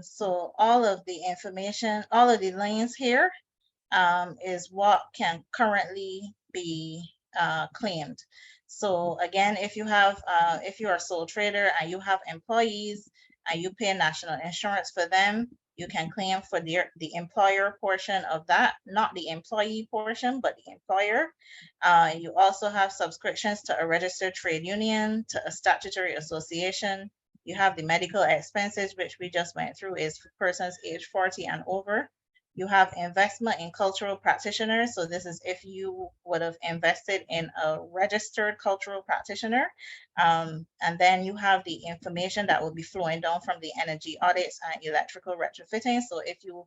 so all of the information, all of the lanes here is what can currently be claimed. So again, if you have, if you're a sole trader and you have employees and you pay national insurance for them, you can claim for the employer portion of that, not the employee portion, but the employer. You also have subscriptions to a registered trade union, to a statutory association. You have the medical expenses, which we just went through, is for persons age 40 and over. You have investment in cultural practitioners. So this is if you would have invested in a registered cultural practitioner. And then you have the information that will be flowing down from the energy audits and electrical retrofitting. So if you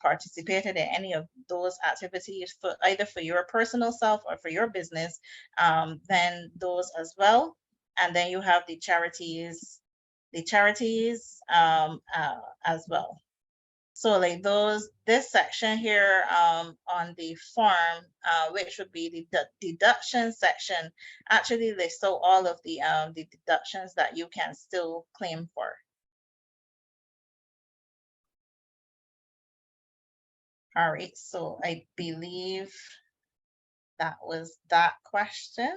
participated in any of those activities for either for your personal self or for your business, then those as well. And then you have the charities as well. So like this section here on the form, which would be the deduction section, actually lists out all of the deductions that you can still claim for. All right, so I believe that was that question.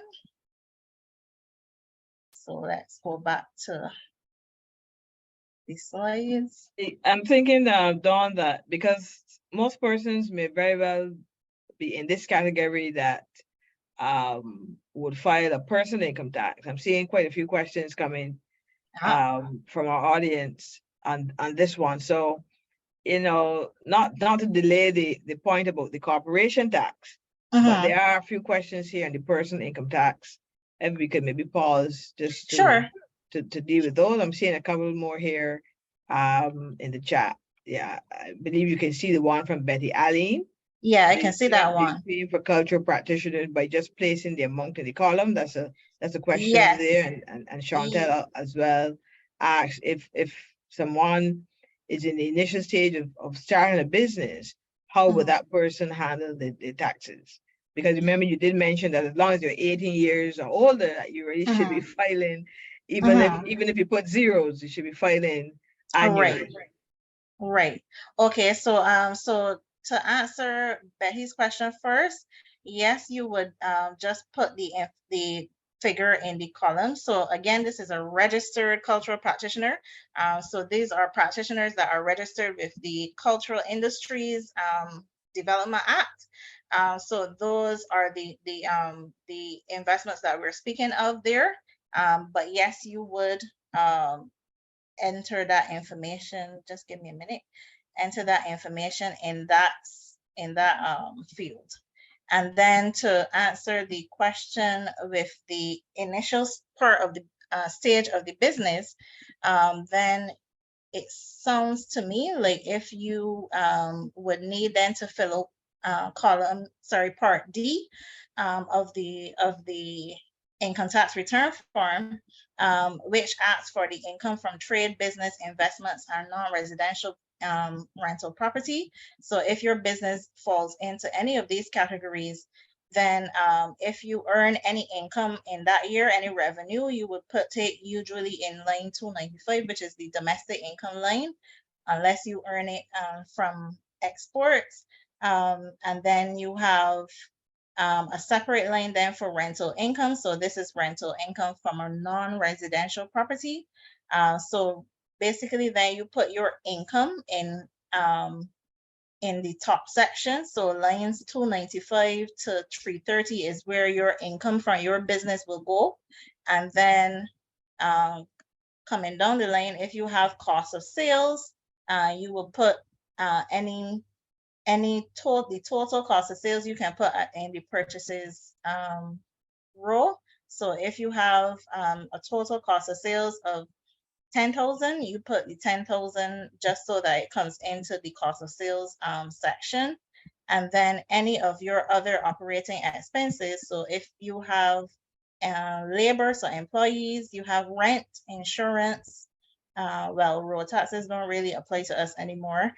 So let's go back to the slides. I'm thinking, Dawn, that because most persons may very well be in this category that would file a personal income tax. I'm seeing quite a few questions coming from our audience on this one. So, you know, not to delay the point about the corporation tax, but there are a few questions here on the personal income tax. And we could maybe pause just to deal with those. I'm seeing a couple more here in the chat. Yeah, I believe you can see the one from Betty Allen. Yeah, I can see that one. Paying for cultural practitioners by just placing the amount in the column. That's a question there, and Chantel as well asks if someone is in the initial stage of starting a business, how would that person handle the taxes? Because remember, you did mention that as long as you're 18 years or older, you really should be filing, even if you put zeros, you should be filing annually. Right. Okay. So so to answer Betty's question first, yes, you would just put the figure in the column. So again, this is a registered cultural practitioner. So these are practitioners that are registered with the Cultural Industries Development Act. So those are the investments that we're speaking of there. But yes, you would enter that information. Just give me a minute. Enter that information in that field. And then to answer the question with the initial part of the stage of the business, then it sounds to me like if you would need then to fill out part D of the income tax return form, which asks for the income from trade, business, investments, and non-residential rental property. So if your business falls into any of these categories, then if you earn any income in that year, any revenue, you would put it usually in line 295, which is the domestic income line, unless you earn it from exports. And then you have a separate line then for rental income. So this is rental income from a non-residential property. So basically then you put your income in the top section. So lines 295 to 330 is where your income from your business will go. And then coming down the line, if you have cost of sales, you will put the total cost of sales you can put in the purchases row. So if you have a total cost of sales of 10,000, you put the 10,000 just so that it comes into the cost of sales section. And then any of your other operating expenses. So if you have labor, so employees, you have rent, insurance, well, road taxes don't really apply to us anymore.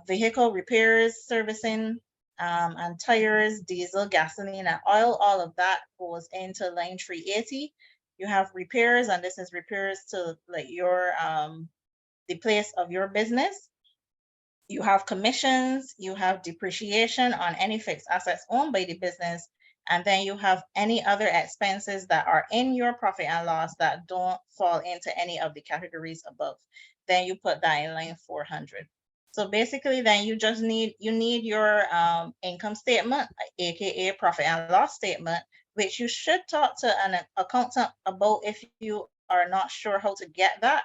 Vehicle repairs, servicing, and tires, diesel, gasoline, and oil. All of that goes into line 380. You have repairs, and this is repairs to like your the place of your business. You have commissions, you have depreciation on any fixed assets owned by the business, and then you have any other expenses that are in your profit and loss that don't fall into any of the categories above. Then you put that in line 400. So basically, then you just need your income statement, aka profit and loss statement, which you should talk to an accountant about if you are not sure how to get that.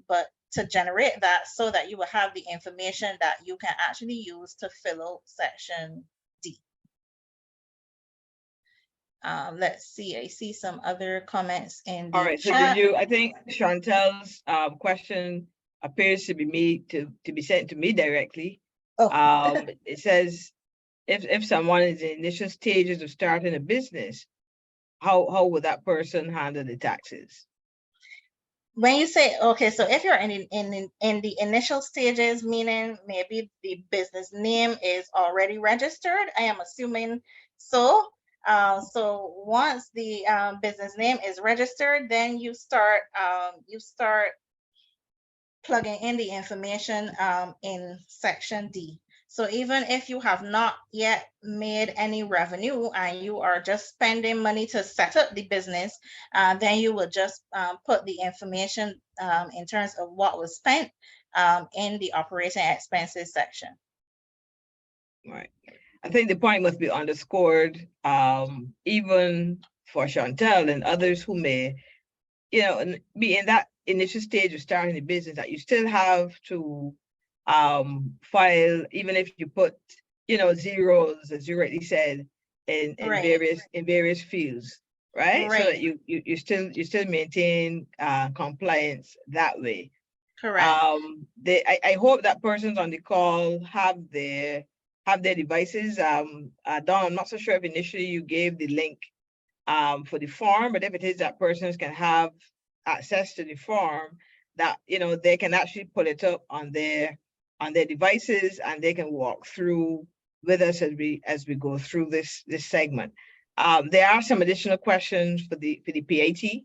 But to generate that so that you will have the information that you can actually use to fill out section D. Let's see, I see some other comments in the All right, so chat. I think Chantel's question appears to be sent to me directly. Oh. It says, if someone is in initial stages of starting a business, how would that person handle the taxes? When you say, okay, so if you're in the initial stages, meaning maybe the business name is already registered, I am assuming so. So once the business name is registered, then you start plugging in the information in section D. So even if you have not yet made any revenue and you are just spending money to set up the business, then you will just put the information in terms of what was spent in the operating expenses section. Right. I think the point must be underscored, even for Chantel and others who may, be in that initial stage of starting the business, that you still have to file, even if you put, zeros, as you rightly said, in Right. various fields, right? So that you still maintain compliance that way. Correct. I hope that persons on the call have their devices. Dawn, I'm not so sure if initially you gave the link for the form, but if it is that persons can have access to the form, that they can actually pull it up on their devices, and they can walk through with us as we go through this segment. There are some additional questions for the PAT.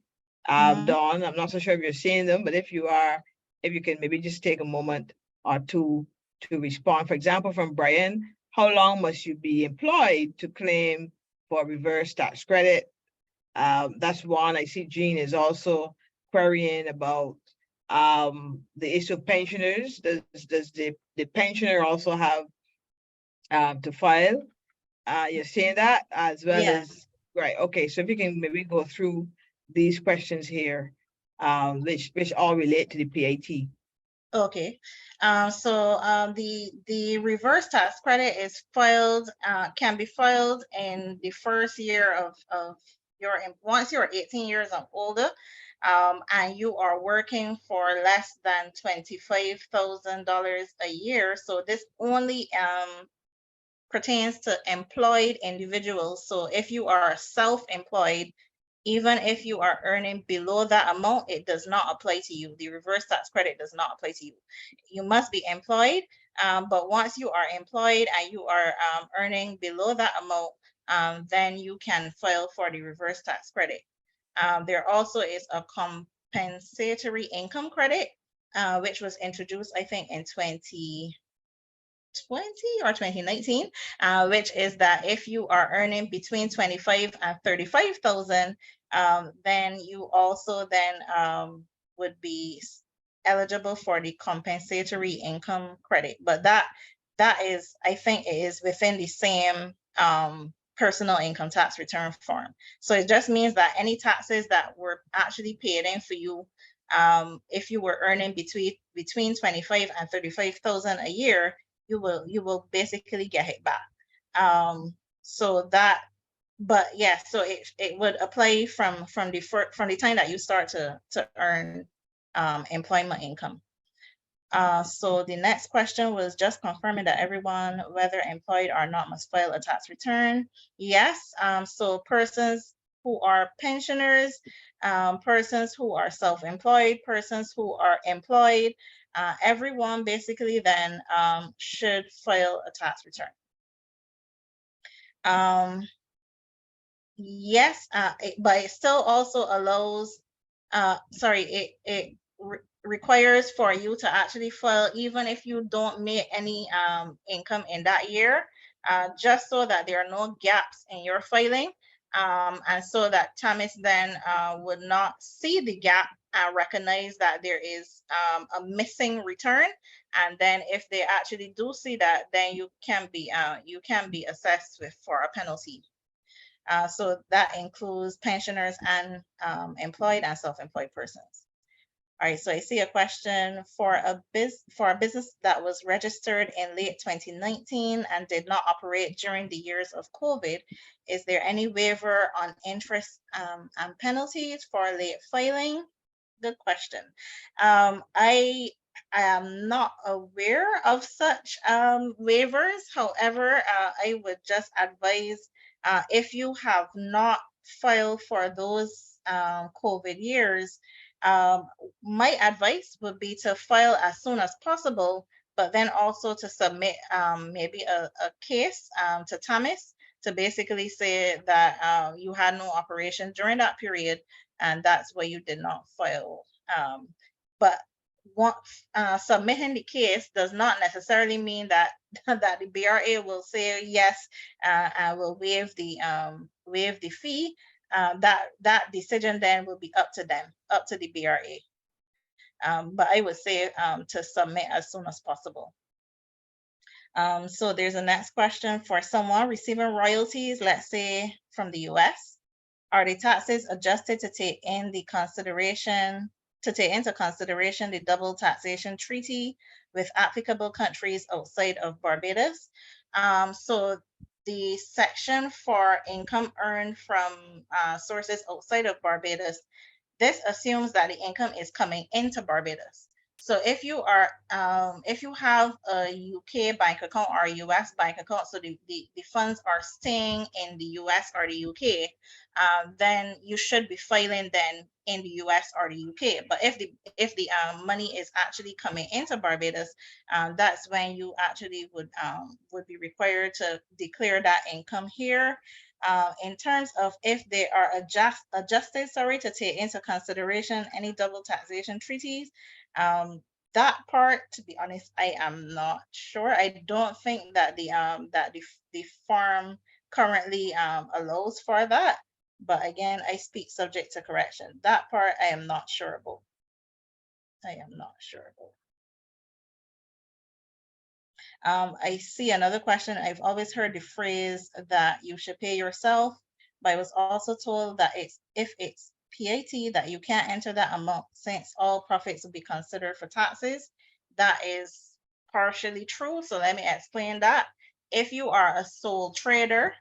Dawn, I'm not so sure if you're seeing them, but if you are, if you can maybe just take a moment or two to respond. For example, from Brian, how long must you be employed to claim for reverse tax credit? That's one. I see Jean is also querying about the issue of pensioners. Does the pensioner also have to file? You're saying that as well as, right? Okay, so if you can maybe go through these questions here, which all relate to the PAT. Okay, so the reverse tax credit is filed, can be filed in the first year of your, once you're 18 years and older, and you are working for less than $25,000 a year. So this only pertains to employed individuals. So if you are self-employed, even if you are earning below that amount, it does not apply to you. The reverse tax credit does not apply to you. You must be employed, but once you are employed and you are earning below that amount, then you can file for the reverse tax credit. There also is a compensatory income credit, which was introduced, I think, in 2020 or 2019, which is that if you are earning between 25 and 35,000, then you also then would be eligible for the compensatory income credit. But that is, I think it is within the same personal income tax return form. So it just means that any taxes that were actually paid in for you, if you were earning between 25 and 35,000 a year, you will basically get it back. So that, but yeah, so it would apply from the time that you start to earn employment income. So the next question was just confirming that everyone, whether employed or not, must file a tax return. Yes. So persons who are pensioners, persons who are self-employed, persons who are employed, everyone basically then should file a tax return. Yes, but it still also allows, sorry, it requires for you to actually file even if you don't make any income in that year, just so that there are no gaps in your filing, and so that TAMIS then would not see the gap and recognize that there is a missing return. And then if they actually do see that, then you can be assessed with for a penalty. So that includes pensioners and employed and self-employed persons. All right, so I see a question for a business that was registered in late 2019 and did not operate during the years of COVID. Is there any waiver on interest and penalties for late filing? Good question. I am not aware of such waivers. However, I would just advise if you have not filed for those COVID years, my advice would be to file as soon as possible, but then also to submit maybe a case to TAMIS to basically say that you had no operation during that period, and that's why you did not file. But submitting the case does not necessarily mean that that the BRA will say yes and will waive the fee. That decision then will be up to them, up to the BRA. But I would say to submit as soon as possible. So there's a next question for someone receiving royalties, let's say from the US. Are the taxes adjusted to take into consideration the double taxation treaty with applicable countries outside of Barbados? So the section for income earned from sources outside of Barbados, this assumes that the income is coming into Barbados. So if you have a UK bank account or a US bank account, so the funds are staying in the US or the UK, then you should be filing then in the US or the UK. But if the money is actually coming into Barbados, that's when you actually would be required to declare that income here. In terms of if they are adjusted, to take into consideration any double taxation treaties, that part, to be honest, I am not sure. I don't think that the farm currently allows for that. But again, I speak subject to correction. That part I am not sure about. I am not sure about. I see another question. I've always heard the phrase that you should pay yourself, but I was also told that if it's PAT that you can't enter that amount since all profits will be considered for taxes. That is partially true. So let me explain that. If you are a sole trader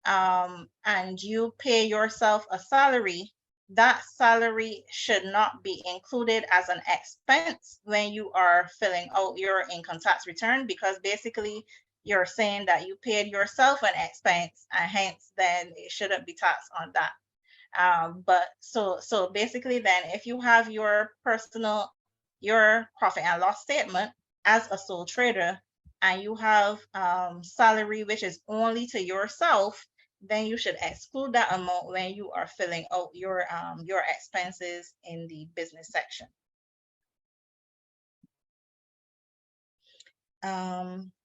and you pay yourself a salary, that salary should not be included as an expense when you are filling out your income tax return, because basically you're saying that you paid yourself an expense and hence then it shouldn't be taxed on that. But so basically then if you have your profit and loss statement as a sole trader and you have salary which is only to yourself, then you should exclude that amount when you are filling out your expenses in the business section.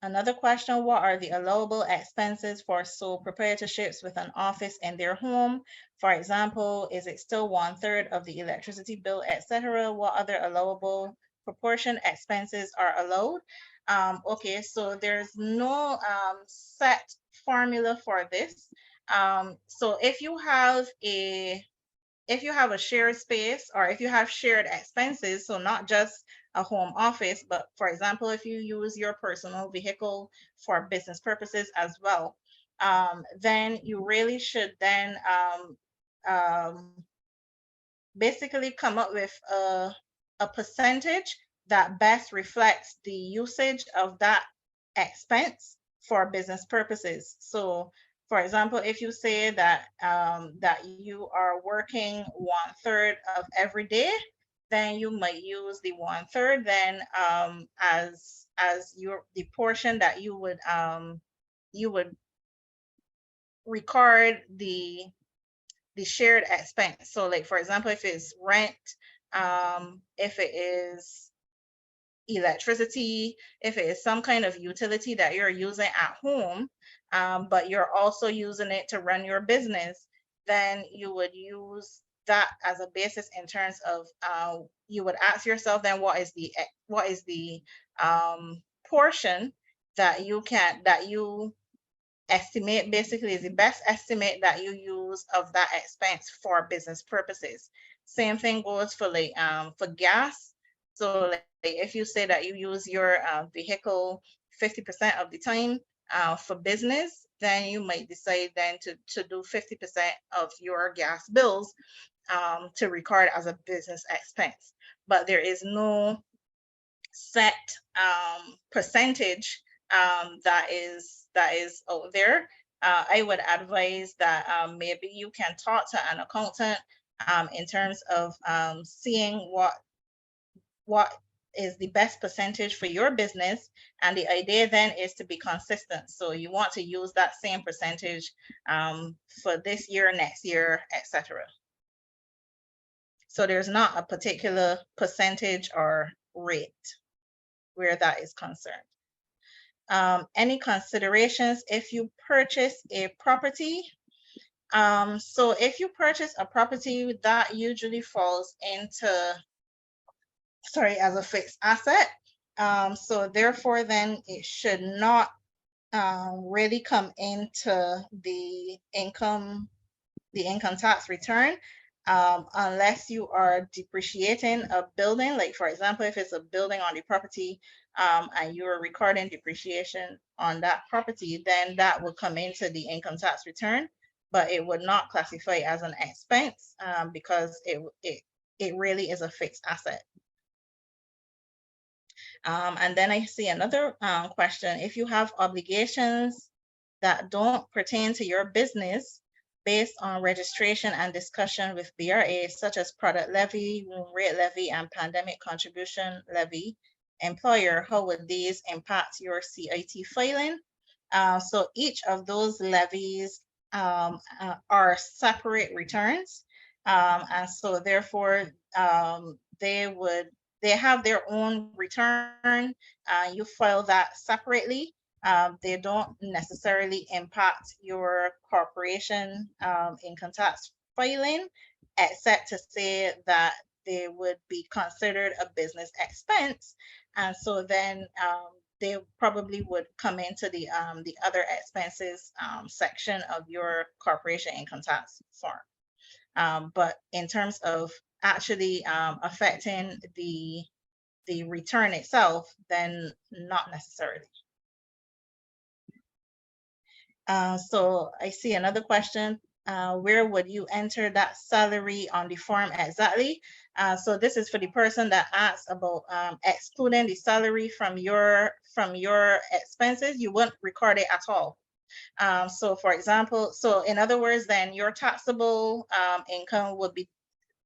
Another question, what are the allowable expenses for sole proprietorships with an office in their home? For example, is it still 1/3 of the electricity bill, etc.? What other allowable proportion expenses are allowed? Okay, so there's no set formula for this. So if you have a shared space or if you have shared expenses, so not just a home office, but for example, if you use your personal vehicle for business purposes as well, then you really should then basically come up with a percentage that best reflects the usage of that expense for business purposes. So for example, if you say that that you are working 1/3 of every day, then you might use the 1/3 then as the portion that you would record the shared expense. So like, for example, if it's rent, if it is electricity, if it is some kind of utility that you're using at home, but you're also using it to run your business, then you would use that as a basis in terms of, you would ask yourself then what is the portion that you estimate, basically is the best estimate that you use of that expense for business purposes. Same thing goes for like for gas. So like if you say that you use your vehicle 50% of the time for business, then you might decide then to do 50% of your gas bills to record as a business expense. But there is no set percentage that is out there. I would advise that maybe you can talk to an accountant in terms of seeing what is the best percentage for your business, and the idea then is to be consistent. So you want to use that same percentage for this year, next year, etc. So there's not a particular percentage or rate where that is concerned. Any considerations if you purchase a property? So if you purchase a property, that usually falls into, as a fixed asset. So therefore, then it should not really come into the income tax return, unless you are depreciating a building. Like for example, if it's a building on the property and you are recording depreciation on that property, then that will come into the income tax return, but it would not classify as an expense because it really is a fixed asset. And then I see another question. If you have obligations that don't pertain to your business based on registration and discussion with BRA, such as product levy, room rate levy, and pandemic contribution levy, employer, how would these impact your CIT filing? So each of those levies are separate returns. And so therefore, they have their own return. You file that separately. They don't necessarily impact your corporation income tax filing, except to say that they would be considered a business expense. And so then they probably would come into the other expenses section of your corporation income tax form. But in terms of actually affecting the return itself, then not necessarily. So I see another question. Where would you enter that salary on the form exactly? So this is for the person that asks about excluding the salary from your expenses. You won't record it at all. So for example, so in other words, then your taxable income would be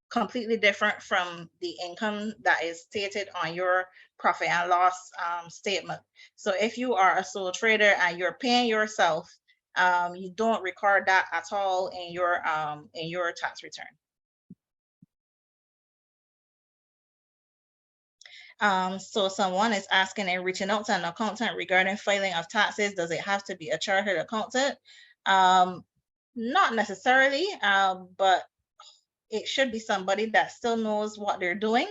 completely different from the income that is stated on your profit and loss statement. So if you are a sole trader and you're paying yourself, you don't record that at all in your tax return. So someone is asking and reaching out to an accountant regarding filing of taxes. Does it have to be a chartered accountant? Not necessarily, but it should be somebody that still knows what they're doing.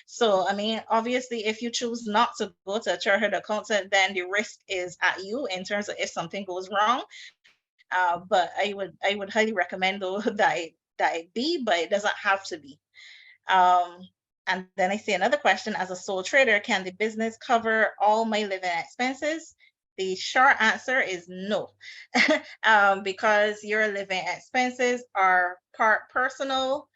So, I mean, obviously, if you choose not to go to a chartered accountant, then the risk is at you in terms of if something goes wrong. But I would highly recommend though that it be, but it doesn't have to be. And then I see another question: as a sole trader, can the business cover all my living expenses? The short answer is no, because your living expenses are part personal.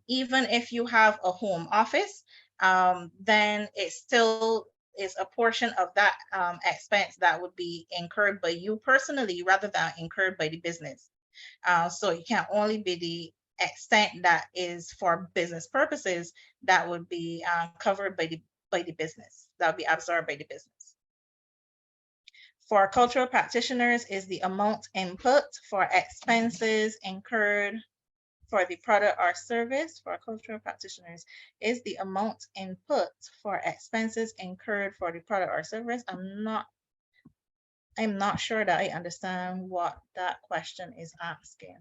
Even if you have a home office, then it still is a portion of that expense that would be incurred by you personally rather than incurred by the business. So it can only be the extent that is for business purposes that would be covered by the business, that would be absorbed by the business. For cultural practitioners is the amount input for expenses incurred for the product or service. For cultural practitioners is the amount input for expenses incurred for the product or service. I'm not sure that I understand what that question is asking.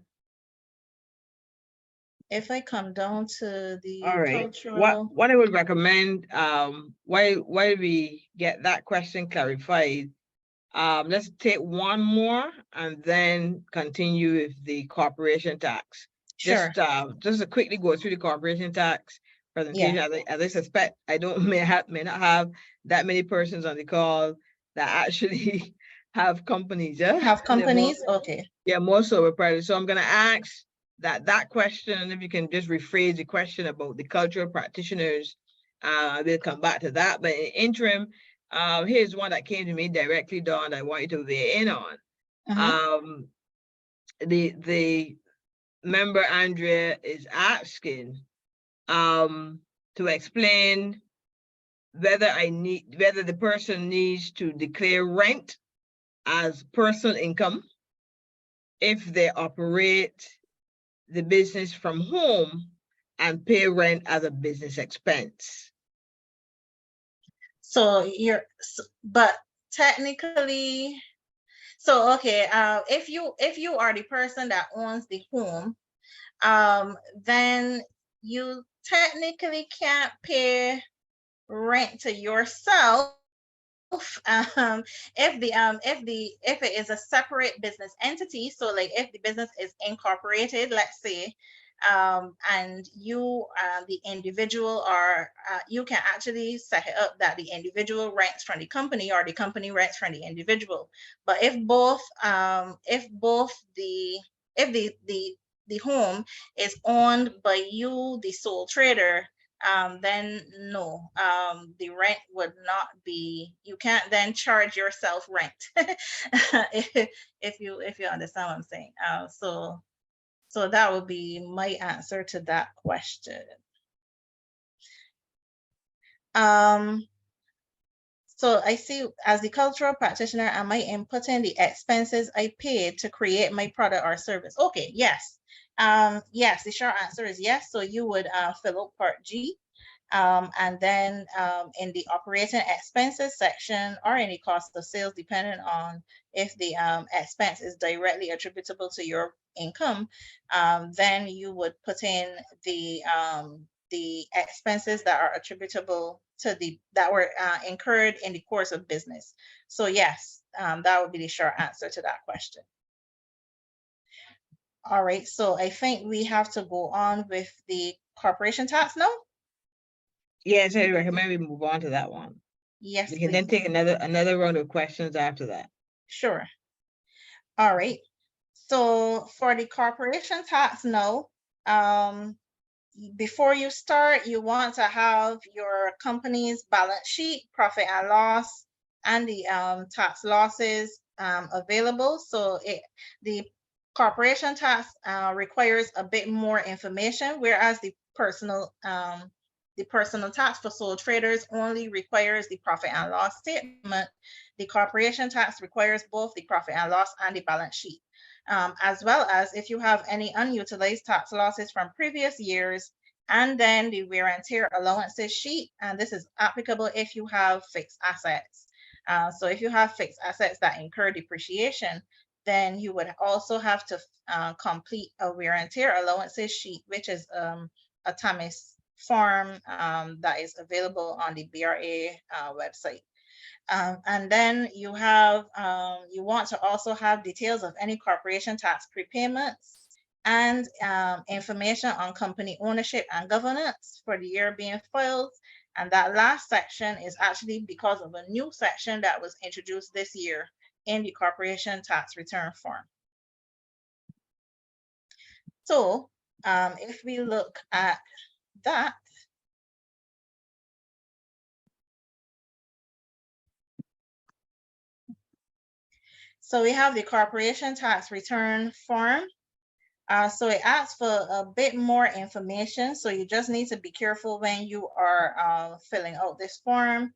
If I come down to the All right. cultural, What I would recommend, while we get that question clarified, let's take one more and then continue with the corporation tax. sure, Just to quickly go through the corporation tax presentation. yeah, As I suspect, I don't may not have that many persons on the call that actually have companies. Yeah, have they're more, companies, okay, yeah, more so with private. So I'm gonna ask that question, if you can just rephrase the question about the cultural practitioners. We'll come back to that. But in the interim, here's one that came to me directly, Dawn. I want you to weigh in on. Um, the member Andrea is asking to explain whether the person needs to declare rent as personal income if they operate the business from home and pay rent as a business expense. So but technically, so okay, if you are the person that owns the home, then you technically can't pay rent to yourself if it is a separate business entity. So like if the business is incorporated, let's say, and you the individual are you can actually set it up that the individual rents from the company or the company rents from the individual. But if the home is owned by you, the sole trader, then no, the rent would not be, you can't then charge yourself rent. if you understand what I'm saying. So that would be my answer to that question. So I see, as the cultural practitioner, am I inputting the expenses I paid to create my product or service? Okay, yes. Yes, the short answer is yes. So you would fill out part G. And then in the operating expenses section or any cost of sales, depending on if the expense is directly attributable to your income, then you would put in the expenses that are attributable to that were incurred in the course of business. So yes, that would be the short answer to that question. All right, so I think we have to go on with the corporation tax now. Yes, I recommend we move on to that one. Yes, we can then take another round of questions after that. Sure. All right. So for the corporation tax now, before you start, you want to have your company's balance sheet, profit and loss, and the tax losses available. So the corporation tax requires a bit more information, whereas the personal tax for sole traders only requires the profit and loss statement. The corporation tax requires both the profit and loss and the balance sheet. As well as if you have any unutilized tax losses from previous years, and then the wear and tear allowances sheet. And this is applicable if you have fixed assets. So if you have fixed assets that incur depreciation, then you would also have to complete a wear and tear allowances sheet, which is a TAMIS form that is available on the BRA website. And then you want to also have details of any corporation tax prepayments and information on company ownership and governance for the year being filed. And that last section is actually because of a new section that was introduced this year in the corporation tax return form. So if we look at that, so we have the corporation tax return form. So it asks for a bit more information. So you just need to be careful when you are filling out this form.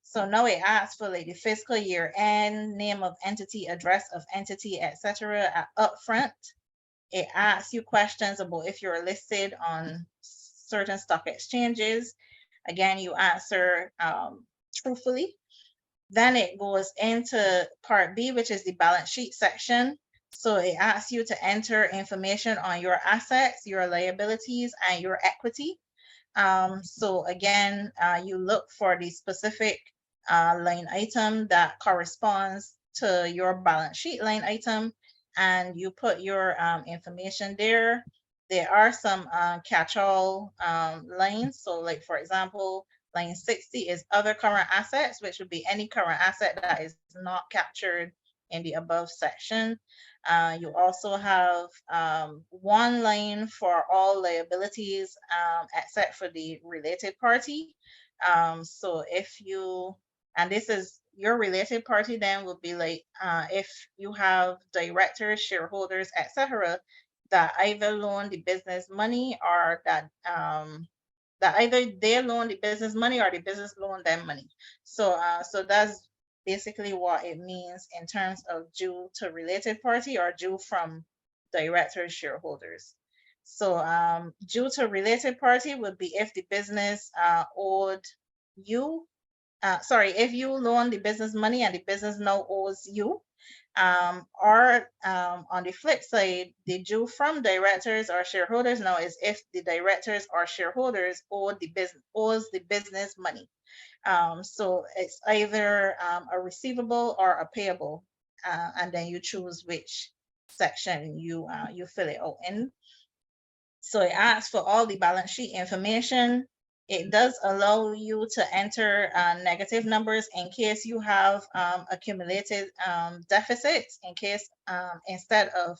So now it asks for like the fiscal year end, name of entity, address of entity, etc. Up front. It asks you questions about if you're listed on certain stock exchanges. Again, you answer truthfully. Then it goes into part B, which is the balance sheet section. So it asks you to enter information on your assets, your liabilities, and your equity. So again, you look for the specific line item that corresponds to your balance sheet line item, and you put your information there. There are some catch-all lines. So like, for example, line 60 is other current assets, which would be any current asset that is not captured in the above section. You also have one line for all liabilities except for the related party. So if you, and this is your related party, then would be like if you have directors, shareholders, etc., that either loan the business money or that either they loan the business money or the business loan them money. So so that's basically what it means in terms of due to related party or due from directors, shareholders. So due to related party would be if the business owed you, sorry, if you loan the business money and the business now owes you, or on the flip side, the due from directors or shareholders now is if the directors or shareholders owes the business money. So it's either a receivable or a payable, and then you choose which section you fill it out in. So it asks for all the balance sheet information. It does allow you to enter negative numbers in case you have accumulated deficits, in case instead of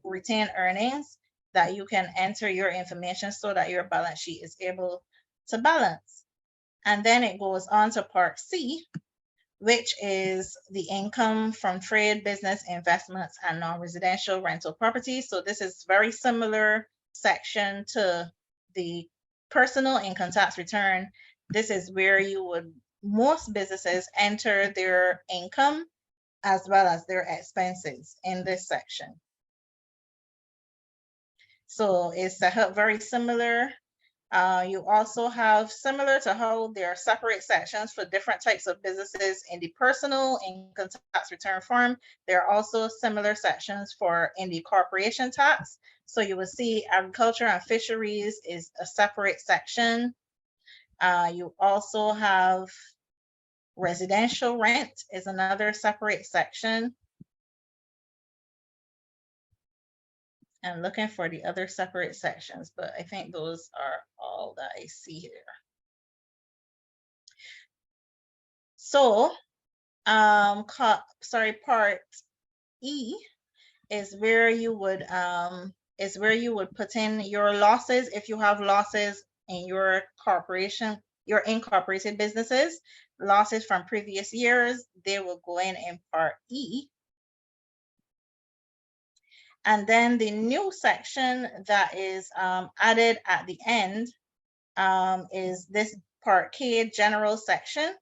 retained earnings, that you can enter your information so that your balance sheet is able to balance. And then it goes on to part C, which is the income from trade, business, investments, and non-residential rental properties. So this is very similar section to the personal income tax return. This is where you would, most businesses enter their income as well as their expenses in this section. So it's set up very similar. You also have, similar to how there are separate sections for different types of businesses in the personal income tax return form, there are also similar sections for in the corporation tax. So you will see agriculture and fisheries is a separate section. You also have residential rent is another separate section. I'm looking for the other separate sections, but I think those are all that I see here. So, part E is where you would put in your losses if you have losses in your corporation, your incorporated businesses, losses from previous years, they will go in part E. And then the new section that is added at the end is this part K, general section.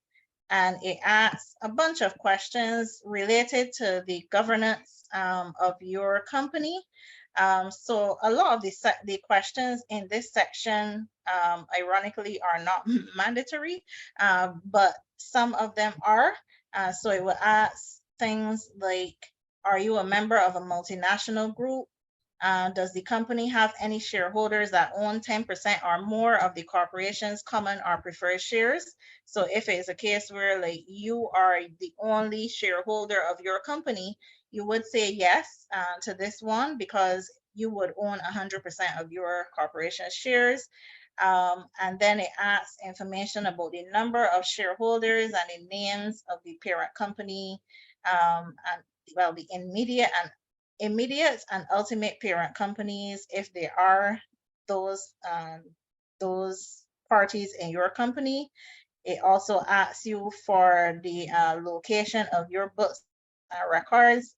And it asks a bunch of questions related to the governance of your company. So a lot of the questions in this section, ironically, are not mandatory, but some of them are. So it will ask things like, are you a member of a multinational group? Does the company have any shareholders that own 10% or more of the corporation's common or preferred shares? So if it's a case where like you are the only shareholder of your company, you would say yes to this one because you would own 100% of your corporation's shares. And then it asks information about the number of shareholders and the names of the parent company, and well, the immediate and ultimate parent companies, if there are those parties in your company. It also asks you for the location of your books and records.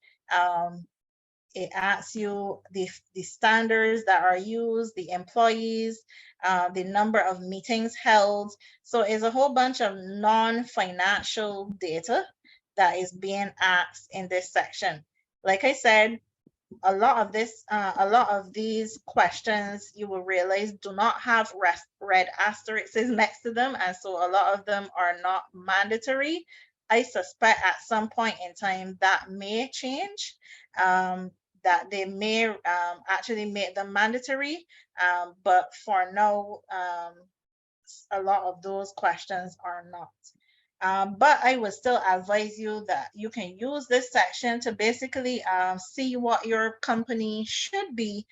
It asks you the standards that are used, the employees, the number of meetings held. So it's a whole bunch of non-financial data that is being asked in this section. Like I said, a lot of these questions you will realize do not have red asterisks next to them, and so a lot of them are not mandatory. I suspect at some point in time that may change, that they may actually make them mandatory, but for now, a lot of those questions are not. But I would still advise you that you can use this section to basically see what your company should be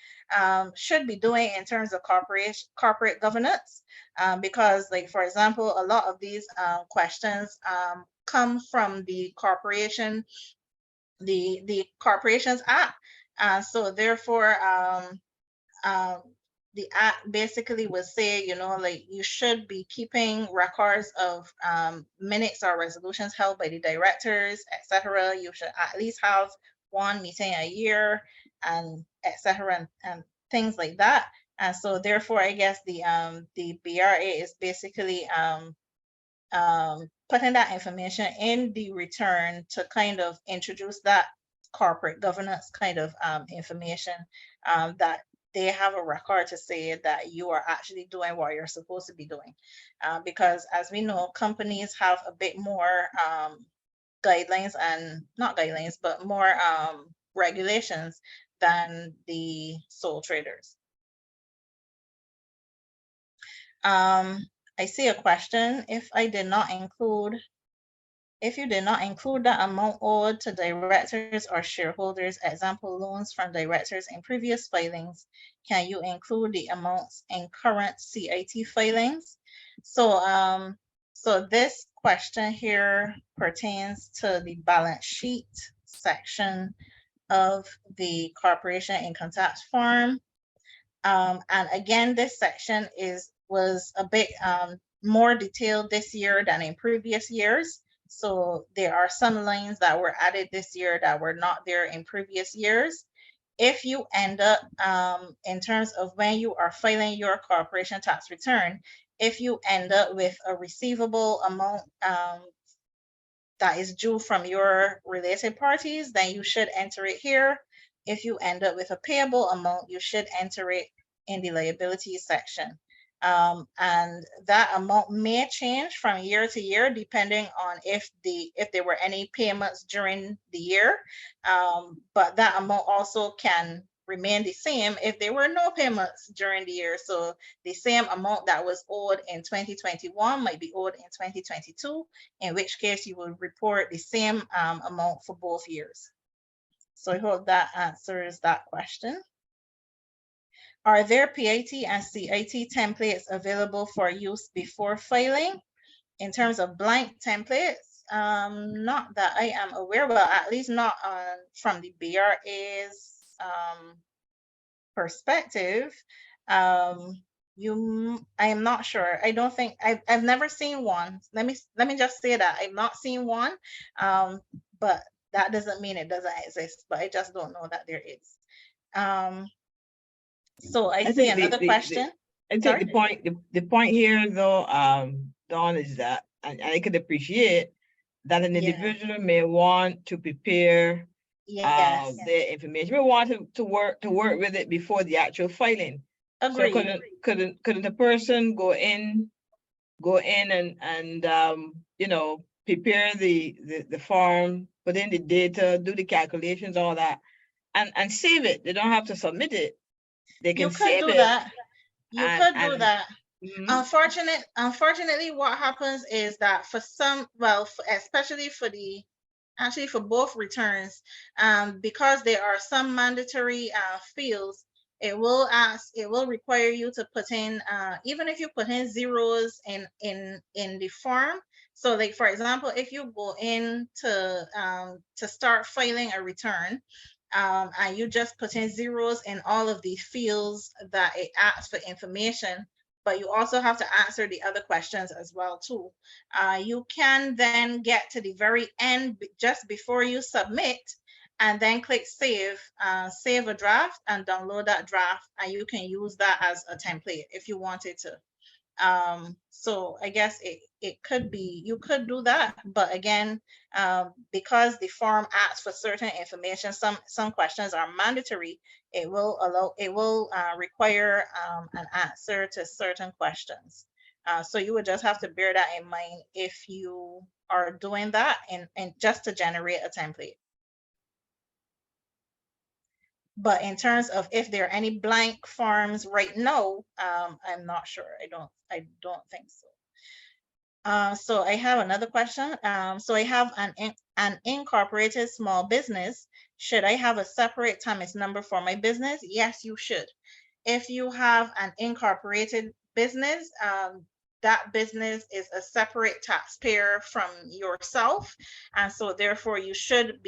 doing in terms of corporate governance, because, like, for example, a lot of these questions come from the Corporations Act, so therefore um, the act basically would say, like, you should be keeping records of minutes or resolutions held by the directors, etc. You should at least have one meeting a year, and etc. and things like that. And so therefore, I guess the BRA is basically putting that information in the return to kind of introduce that corporate governance kind of information, that they have a record to say that you are actually doing what you're supposed to be doing. Because as we know, companies have a bit more guidelines, and not guidelines, but more regulations than the sole traders. I see a question. If you did not include the amount owed to directors or shareholders, example, loans from directors in previous filings, can you include the amounts in current CIT filings? So, so this question here pertains to the balance sheet section of the corporation income tax form. And again, this section was a bit more detailed this year than in previous years. So there are some lines that were added this year that were not there in previous years. If you end up, in terms of when you are filing your corporation tax return, if you end up with a receivable amount that is due from your related parties, then you should enter it here. If you end up with a payable amount, you should enter it in the liabilities section. And that amount may change from year to year depending on if there were any payments during the year. But that amount also can remain the same if there were no payments during the year. So the same amount that was owed in 2021 might be owed in 2022, in which case you will report the same amount for both years. So I hope that answers that question. Are there PIT and CIT templates available for use before filing? In terms of blank templates, not that I am aware, well, at least not from the BRA's perspective. I am not sure. I don't think I've never seen one. Let me just say that I've not seen one, but that doesn't mean it doesn't exist. But I just don't know that there is. So I see another question. I think the point here, though, Dawn, is that, and I could appreciate that an individual may want to prepare their information. We want to work with it before the actual filing. Agreed. So couldn't the person go in and prepare the form, put in the data, do the calculations, all that, and save it. They don't have to submit it. They can save it. You could do that. Unfortunately, what happens is that for some, especially for both returns, because there are some mandatory fields, it will require you to put in, even if you put in zeros in the form. So, like, for example, if you go in to start filing a return, and you just put in zeros in all of the fields that it asks for information, but you also have to answer the other questions as well too. You can then get to the very end, just before you submit, and then click save, save a draft and download that draft, and you can use that as a template if you wanted to. So I guess it could be, you could do that, but again, because the form asks for certain information, some questions are mandatory, it will require an answer to certain questions. So you would just have to bear that in mind if you are doing that and just to generate a template. But in terms of if there are any blank forms right now, I'm not sure. I don't think so. So I have another question. So I have an incorporated small business. Should I have a separate TAMIS number for my business? Yes, you should. If you have an incorporated business, that business is a separate taxpayer from yourself, and so therefore you should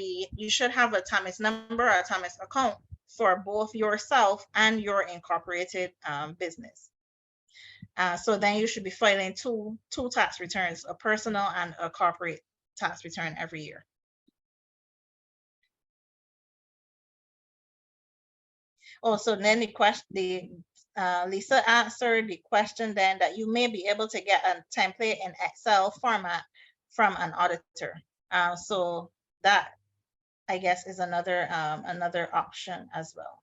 have a TAMIS number or a TAMIS account for both yourself and your incorporated business. So then you should be filing two tax returns, a personal and a corporate tax return every year. Also, then Lisa answered the question then that you may be able to get a template in Excel format from an auditor. So that, I guess, is another option as well.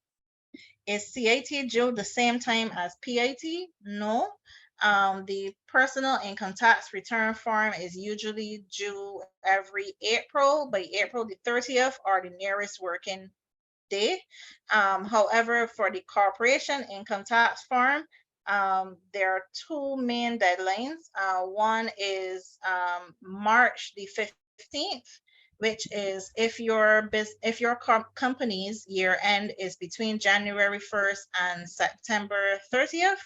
Is CIT due the same time as PIT? No. The personal income tax return form is usually due every April, by April the 30th or the nearest working day. However, for the corporation income tax form, there are two main deadlines. One is March the 15th, which is if your company's year end is between January 1st and September 30th,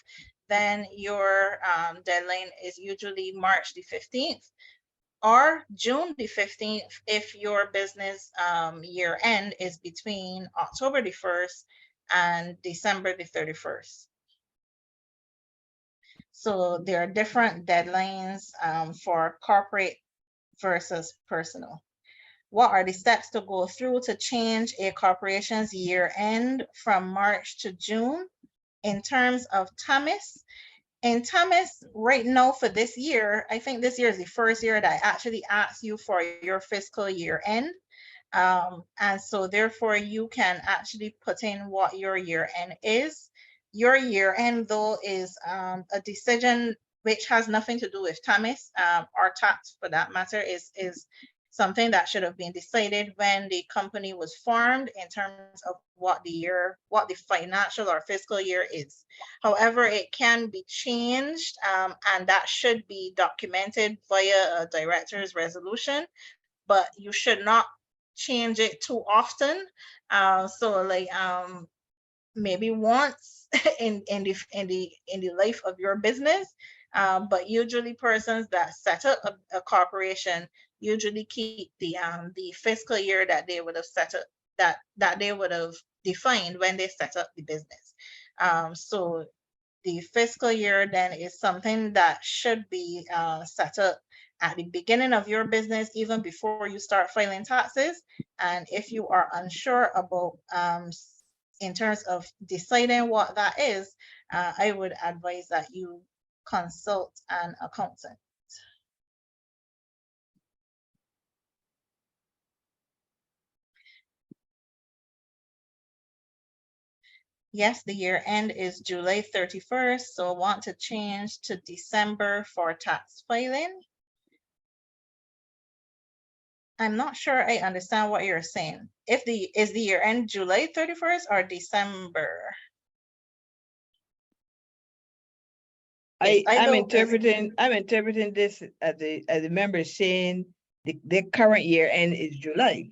then your deadline is usually March the 15th, or June the 15th if your business year end is between October the 1st and December the 31st. So there are different deadlines for corporate versus personal. What are the steps to go through to change a corporation's year end from March to June? In terms of TAMIS, in TAMIS right now for this year, I think this year is the first year that I actually asked you for your fiscal year end. And so therefore you can actually put in what your year end is. Your year end though is a decision which has nothing to do with TAMIS or tax for that matter, is something that should have been decided when the company was formed in terms of what the financial or fiscal year is. However, it can be changed and that should be documented via a director's resolution, but you should not change it too often. So like maybe once in the life of your business. But usually persons that set up a corporation usually keep the fiscal year that they would have set up, that they would have defined when they set up the business. So the fiscal year then is something that should be set up at the beginning of your business, even before you start filing taxes. And if you are unsure about in terms of deciding what that is, I would advise that you consult an accountant. Yes, the year end is July 31st, so I want to change to December for tax filing. I'm not sure I understand what you're saying. Is the year end July 31st or December? I'm interpreting this as the member saying the current year end is July.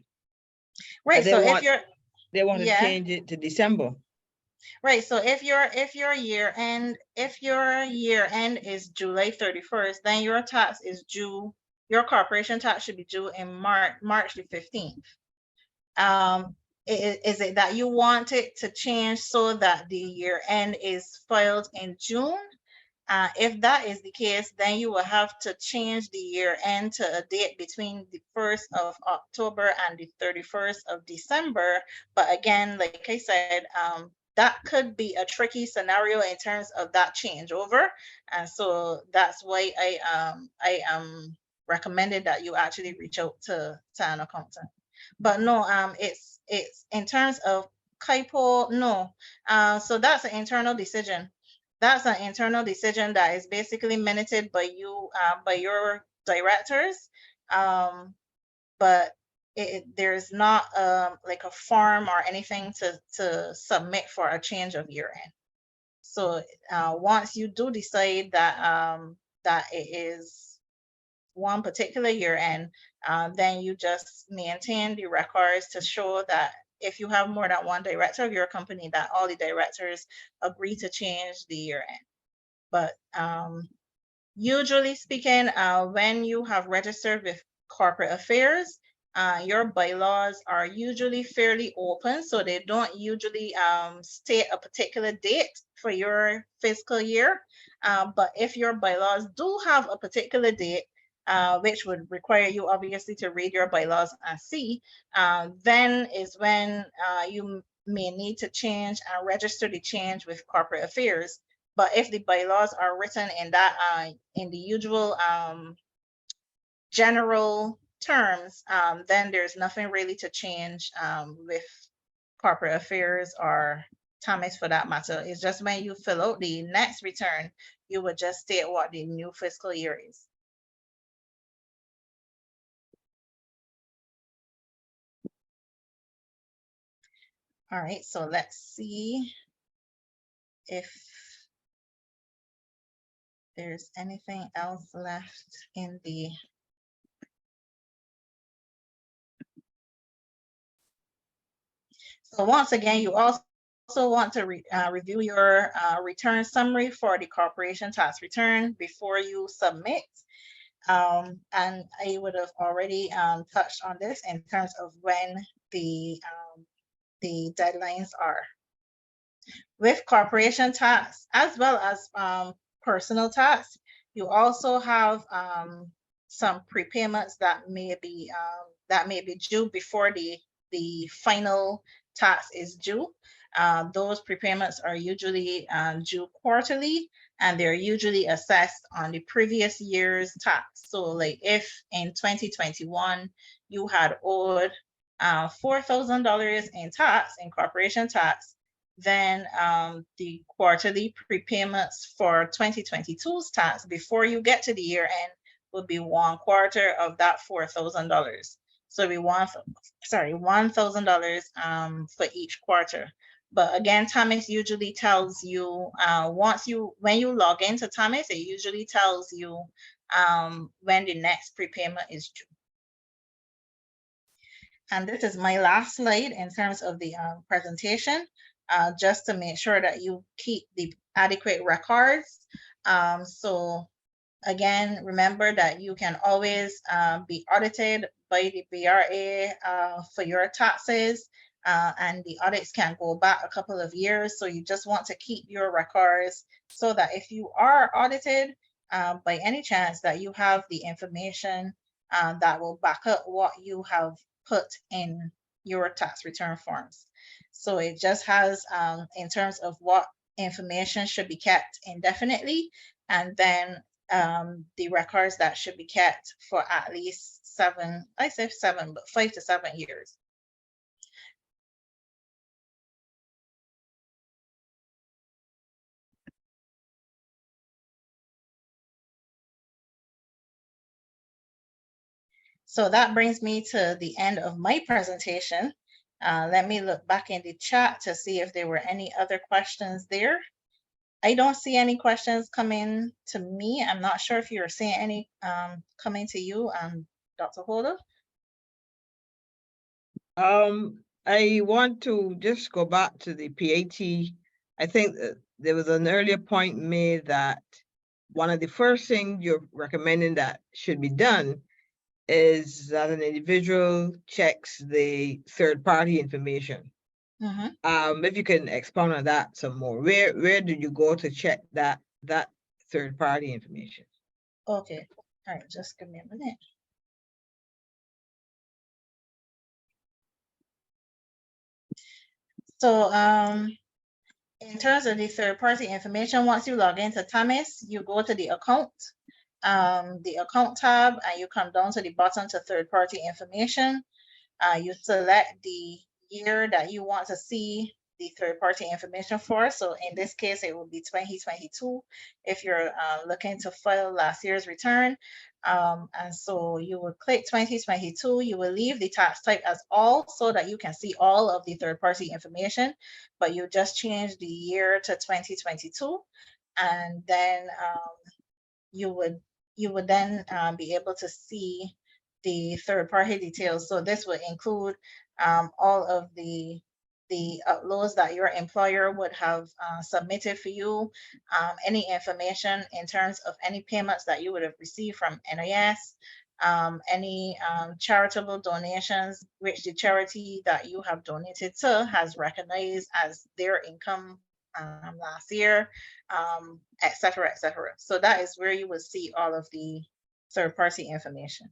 Right. So if they want to change it to December. Right. So if your year end is July 31st, then your tax is due, your corporation tax should be due in March the 15th. Is it that you want it to change so that the year end is filed in June? If that is the case, then you will have to change the year end to a date between the 1st of October and the 31st of December. But again, like I said, that could be a tricky scenario in terms of that changeover. And so that's why I recommended that you actually reach out to an accountant. But no, it's in terms of KIPO, no. So that's an internal decision. That's an internal decision that is basically minuted by you, by your directors. But there's not like a form or anything to submit for a change of year end. So once you do decide that that it is one particular year end, then you just maintain the records to show that if you have more than one director of your company, that all the directors agree to change the year end. But usually speaking, when you have registered with corporate affairs, your bylaws are usually fairly open, so they don't usually state a particular date for your fiscal year. But if your bylaws do have a particular date, which would require you obviously to read your bylaws and see, then is when you may need to change and register the change with corporate affairs. But if the bylaws are written in that in the usual general terms, then there's nothing really to change with corporate affairs or TAMIS for that matter. It's just when you fill out the next return, you would just state what the new fiscal year is. All right, so let's see if there's anything else left in the So once again, you also want to review your return summary for the corporation tax return before you submit. And I would have already touched on this in terms of when the deadlines are. With corporation tax, as well as personal tax, you also have some prepayments that may be due before the final tax is due. Those prepayments are usually due quarterly, and they're usually assessed on the previous year's tax. So like if in 2021 you had owed $4,000 in tax, in corporation tax, then the quarterly prepayments for 2022's tax before you get to the year end would be 1/4 of that $4,000. So it'd be $1,000 for each quarter. But again, TAMIS usually tells you when you log into TAMIS, it usually tells you when the next prepayment is due. And this is my last slide in terms of the presentation, just to make sure that you keep the adequate records. So again, remember that you can always be audited by the BRA for your taxes, and the audits can go back a couple of years. So you just want to keep your records so that if you are audited by any chance, that you have the information that will back up what you have put in your tax return forms. So it just has in terms of what information should be kept indefinitely, and then the records that should be kept for at least 5 to 7 years. So that brings me to the end of my presentation. Let me look back in the chat to see if there were any other questions there. I don't see any questions coming to me. I'm not sure if you're seeing any coming to you, Dr. Holder. I want to just go back to the PAT. I think there was an earlier point made that one of the first things you're recommending that should be done is that an individual checks the third-party information. If you can expound on that some more, where do you go to check that third-party information. Okay, all right, just give me a minute. So in terms of the third-party information, once you log into Tamis, you go to the account tab, and you come down to the bottom to third-party information. You select the year that you want to see the third-party information for. So in this case, it will be 2022 if you're looking to file last year's return. And so you will click 2022. You will leave the tax type as all so that you can see all of the third-party information, but you just change the year to 2022. And then you would then be able to see the third-party details. So this would include all of the uploads that your employer would have submitted for you, any information in terms of any payments that you would have received from NIS, any charitable donations which the charity that you have donated to has recognized as their income last year, et cetera, et cetera. So that is where you will see all of the third-party information.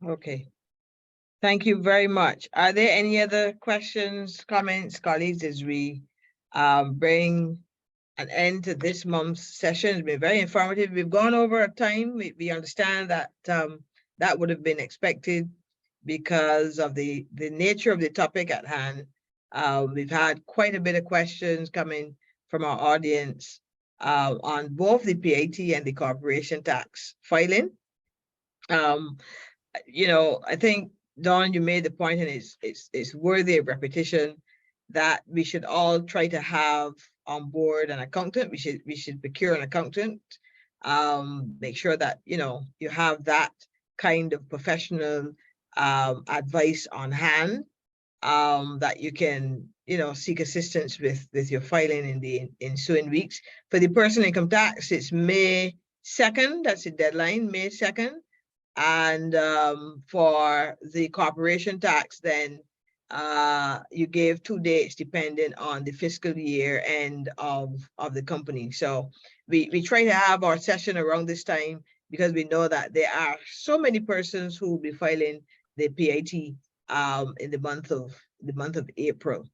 Okay. Thank you very much. Are there any other questions, comments, colleagues, as we bring an end to this month's session? It's been very informative. We've gone over our time. We understand that that would have been expected because of the nature of the topic at hand. We've had quite a bit of questions coming from our audience on both the PAT and the corporation tax filing. You know, I think, Dawn, you made the point, and it's worthy of repetition, that we should all try to have on board an accountant. We should procure an accountant. Make sure that, you know, you have that kind of professional advice on hand, that you can, you know, seek assistance with your filing in the ensuing weeks. For the personal income tax, it's May 2nd. That's the deadline, May 2nd. And for the corporation tax, then you gave 2 dates depending on the fiscal year end of the company. So we try to have our session around this time because we know that there are so many persons who will be filing the PAT in the month of April.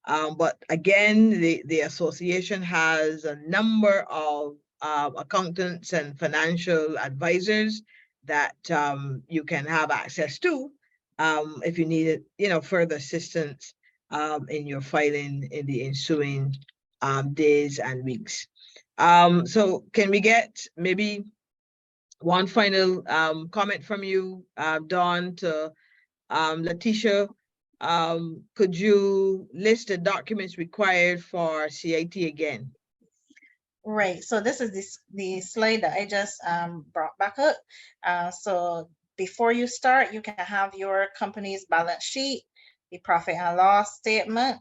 But again, the association has a number of accountants and financial advisors that you can have access to if you need, you know, further assistance in your filing in the ensuing days and weeks. So can we get maybe one final comment from you, Dawn, to Letitia? Could you list the documents required for CIT again? Right, so this is the slide that I just brought back up. So before you start, you can have your company's balance sheet, the profit and loss statement,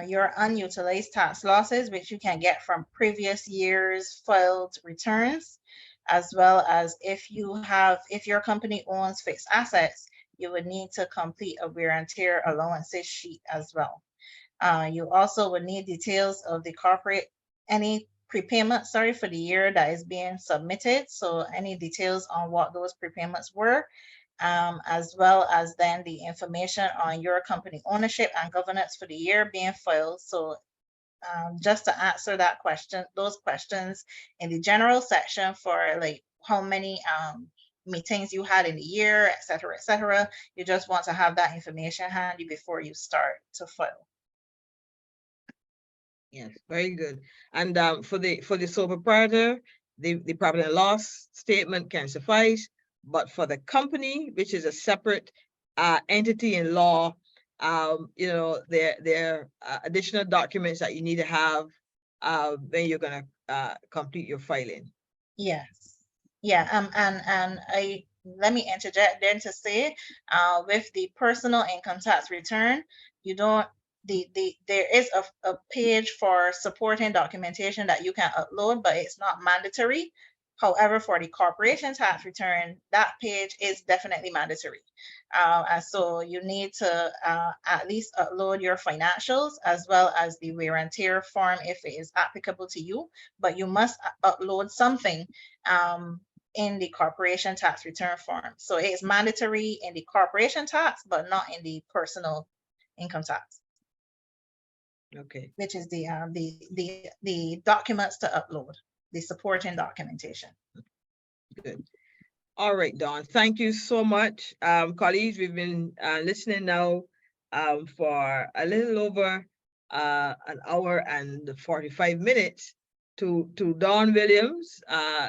your unutilized tax losses, which you can get from previous years' filed returns, as well as if your company owns fixed assets, you would need to complete a wear and tear allowances sheet as well. You also would need details of the any prepayment, for the year that is being submitted. So any details on what those prepayments were, as well as then the information on your company ownership and governance for the year being filed. So just to answer those questions in the general section for like how many meetings you had in the year, et cetera, you just want to have that information handy before you start to file. Yes, very good. And for the sole proprietor, the profit and loss statement can suffice, but for the company, which is a separate entity in law, you know, there are additional documents that you need to have when you're going to complete your filing. Yes. Yeah. And let me interject then to say, with the personal income tax return, you don't. There is a page for supporting documentation that you can upload, but it's not mandatory. However, for the corporation tax return, that page is definitely mandatory. And so you need to at least upload your financials as well as the wear and tear form if it is applicable to you, but you must upload something in the corporation tax return form. So it is mandatory in the corporation tax, but not in the personal income tax. Okay. Which is the documents to upload, the supporting documentation. Good. All right, Dawn. Thank you so much. Colleagues, we've been listening now for a little over an hour and 45 minutes to Dawn Williams,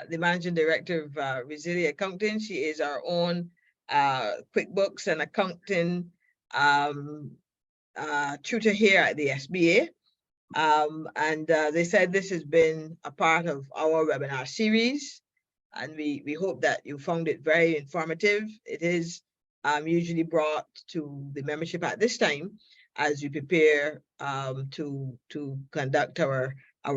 the Managing Director of Resilient Accounting. She is our own QuickBooks and accounting tutor here at the SBA. And they said this has been a part of our webinar series, and we hope that you found it very informative. It is usually brought to the membership at this time as we prepare to conduct our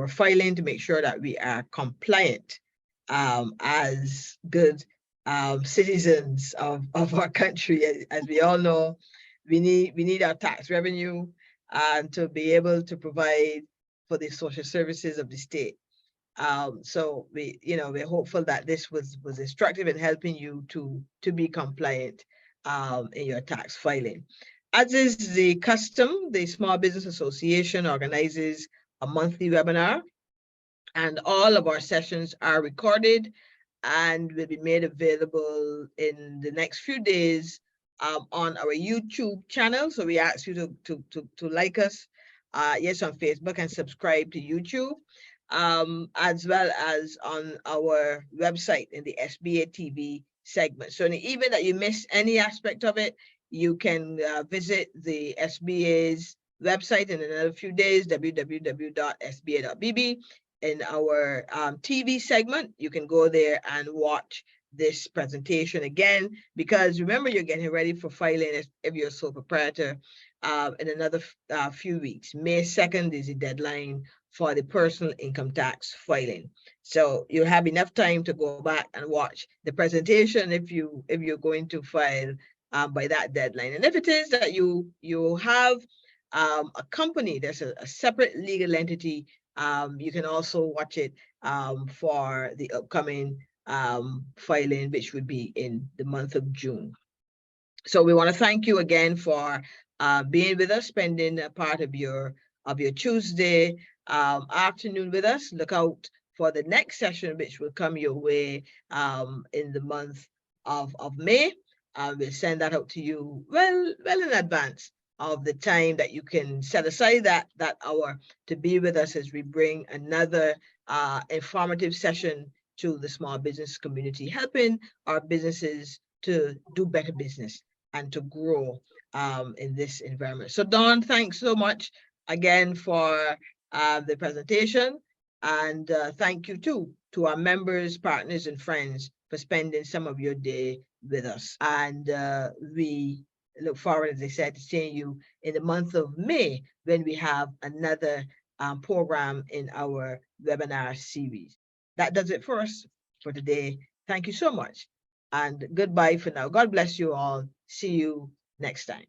filing to make sure that we are compliant as good citizens of our country. As we all know, we need our tax revenue and to be able to provide for the social services of the state. So we're hopeful that this was instructive in helping you to be compliant in your tax filing. As is the custom, the Small Business Association organizes a monthly webinar, and all of our sessions are recorded and will be made available in the next few days on our YouTube channel. So we ask you to like us, yes, on Facebook, and subscribe to YouTube, as well as on our website in the SBA TV segment. So in the event that you miss any aspect of it, you can visit the SBA's website in another few days, www.sba.bb. In our TV segment, you can go there and watch this presentation again, because remember, you're getting ready for filing if you're a sole proprietor in another few weeks. May 2nd is the deadline for the personal income tax filing. So you'll have enough time to go back and watch the presentation if you're going to file by that deadline. And if it is that you have a company that's a separate legal entity, you can also watch it for the upcoming filing, which would be in the month of June. So we want to thank you again for being with us, spending a part of your Tuesday afternoon with us. Look out for the next session, which will come your way in the month of May. We'll send that out to you well in advance of the time that you can set aside that hour to be with us as we bring another informative session to the small business community, helping our businesses to do better business and to grow in this environment. So Dawn, thanks so much again for the presentation, and thank you too to our members, partners, and friends for spending some of your day with us. And we look forward, as I said, to seeing you in the month of May when we have another program in our webinar series. That does it for us for today. Thank you so much, and goodbye for now. God bless you all. See you next time.